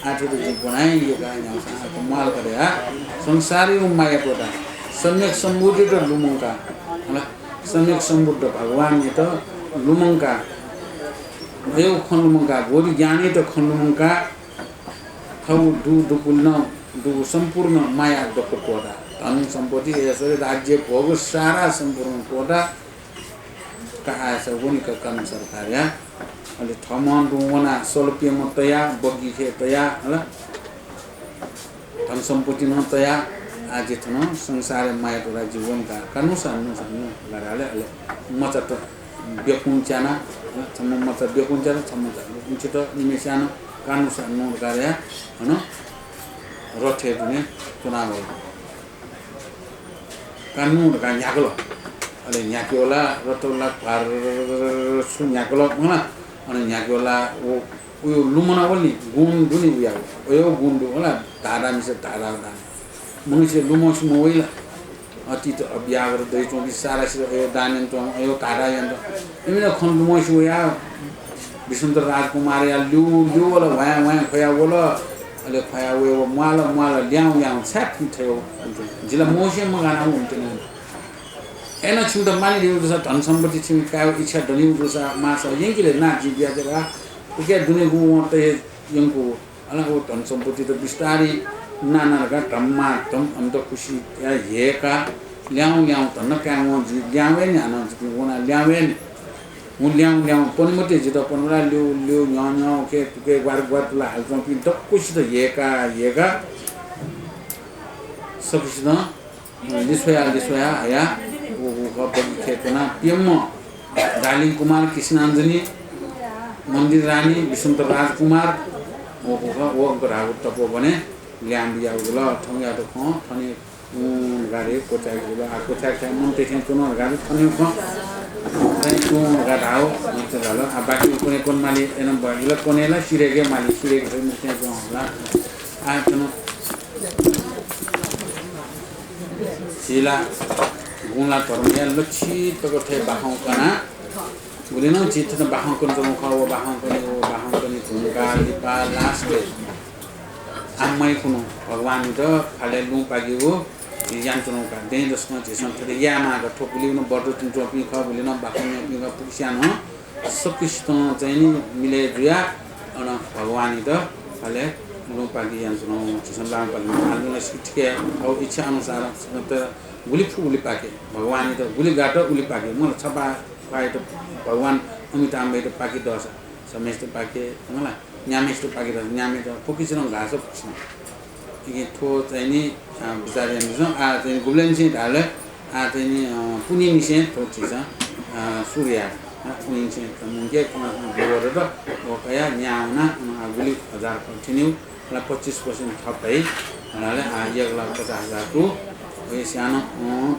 आठो त जि बनाइयो गाया साको माल करे संसारी माया पोटा सम्यक सम्बुद्ध लुमंका होला सम्यक सम्बुद्ध भगवान ने त लुमंका यो खनुमंका गोरी ज्ञानी त खनुमंका खौ दु पुल्न दु सम्पूर्ण माया दको पोटा धन सम्पत्ति यसरी राज्य भोग सारा सम्पूर्ण कोटा कहाँ छ उनीका काम सरकार या अलि थमन दुवना सोलपिय मतया बगी खे तया होला धन सम्पत्ति न तया आज थन संसार माया तोरा जीवन का कानु सानु लगाले अले मचत बेकुन चाना थम मत बेकुन चाना थम उचित निमेशान कानु सानु लगाले हैन रथे दुने चुनाव कानुन का न्याकलो अले न्याक्योला रतोला पार सु न्याकलो हैन अनि न्याक्योला ओ लुमना बोल्नी गुण दुनी उया ओ गुण दु होला धारा मिसे धारा मनुष्य लुमस मोइला अति त अब्यागर दै चोबी सारा सिर यो दानन त यो धारा यन्त इमिन खन लुमस उया विष्णु राजकुमार या लु वला वया खया वला अले खया वे माला ल्याउ छ्याक थियो जिल्ला मोसे मगाना हुन्थेन एना छिउ त मानि दिउ छ धन सम्पत्ति छिउ कायो इच्छा धनिउ छ मास यंकिले ना जिबिया जगा उके दुने गु त यंको अला ओ धन सम्पत्ति त बिस्तारी नाना का धम्मा तम अन्त खुशी या हेका ल्याउ तन काउ जि ल्यावे नि आना वना ल्यावे नि मु ल्याउ पनि मते जित पनरा ल्यो न्या के वार ला हाल्छ कि त खुशी त हेका सकिछ न लिसोया या ओ बगी खेतना पियम डार्लिङ कुमार कृष्णाञ्जनी मन्दिर रानी विष्णु राजकुमार ओ गराउ तपो भने ल्याम बिया उला ठंगा त ख थने गाडी कोचा उला कोचा चाहिँ मन त्यसै चुनो गाडी थने ख चाहिँ को गाडाउ मत जाला आ बाकी कुनै कोन माली एन बगिला कोनेला सिरेगे माली सिरेगे चाहिँ मुख्य जो होला आ तनो सिला गुला परमिया लछि तको थे बाहौ कना बुलिन चित त बाहौ कोन त मुख ओ बाहौ कोनी झुमका लिपा लास्ट आम्मै कुनो भगवान त खाले लु पागियो यान्तनो का देन जसमा जेसन थे यामा ग ठोकुलिन बडो तिन टोपी ख बुलिन बाखने पिगा पुक्स्यान सकिस्त चाहिँ नि मिले जुया अन भगवान त खाले लु पागि यान्तनो जेसन लाम पागि हाल्नु सिटके औ इच्छा अनुसार त गुली पाके भगवान त गुली गाट उली पाके म छपा पाए त भगवान अमिताभ त पाकी दस समेस्त पाके मलाई न्यामेस्तो पाके त न्यामे त फोकिसन घाँस पुग्छ कि थो चाहिँ नि बिचारे आ चाहिँ गुब्लेन चाहिँ ढाले आ चाहिँ नि पुनी निसे थो चिज surya kuning sing mungkin kena bor itu kayak nyana aguli 1000 continue lah 25% thapai hanaले आयोग ला 50,000 को ये सानो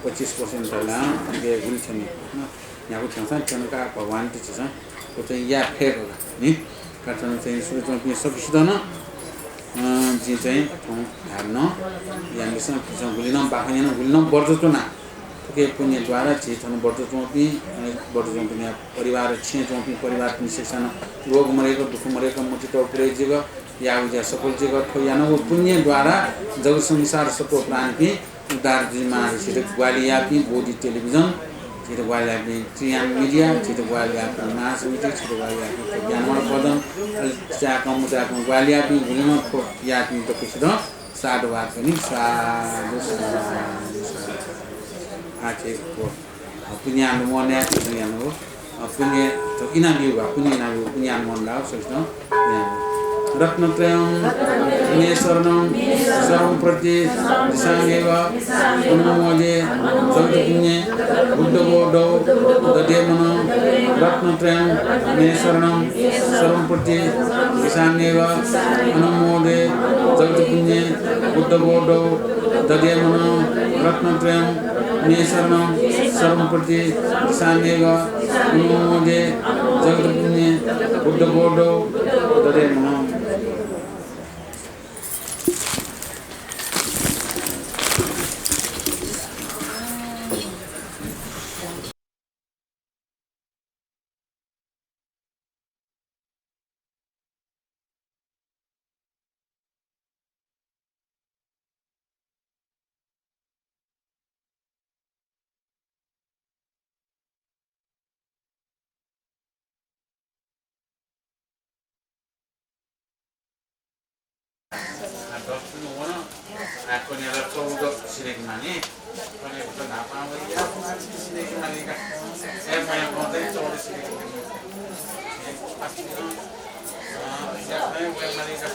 25% तला ये गुल छने यहाँ को छंसा चनका भगवान ती छ को चाहिँ या फेर होला नि काटन चाहिँ सुरु चाहिँ सब सिधना जी चाहिँ हार्न या मिसन किसन गुलिन बाखैन गुलिन बर्जो ना के पुण्य द्वारा चेतन बर्जो पनि बर्जो पनि परिवार छे पनि परिवार पनि शिक्षण रोग मरेको दुख मरेको मुक्ति पुरै जीव या उजा सफल जीव खो यानो पुण्य द्वारा जग संसार सको प्राण की उदार जिमा सिर ग्वालिया की बोडी टेलिभिजन सिर ग्वालिया की त्रियान मीडिया सिर ग्वालिया की मास मीडिया सिर ग्वालिया की ज्ञानमय पदम चाकम ग्वालिया की गुलिन खो या की तो कुछ दो साधुवाद पनि साधु आके को पुण्य मोने यानो पुण्य तो इना बिउ पुण्य मन लाओ सोच्नु रत्नत्रयं मे शरणं सर्वं प्रति दिशामेव अनुमोदे जगत्पुण्ये बुद्धबोधौ ददेमन रत्नत्रयं मे शरणं सर्वं प्रति दिशामेव अनुमोदे जगत्पुण्ये बुद्धबोधौ ददेमन रत्नत्रयं मे शरणं सर्वं प्रति दिशामेव अनुमोदे जगत्पुण्ये बुद्धबोधौ ददेमन Aku ni ada produk sirik mani, kalau kita nak apa ya, sirik mani kan, saya punya konten cuma sirik mani. Pasti tu, siapa yang punya mani kan.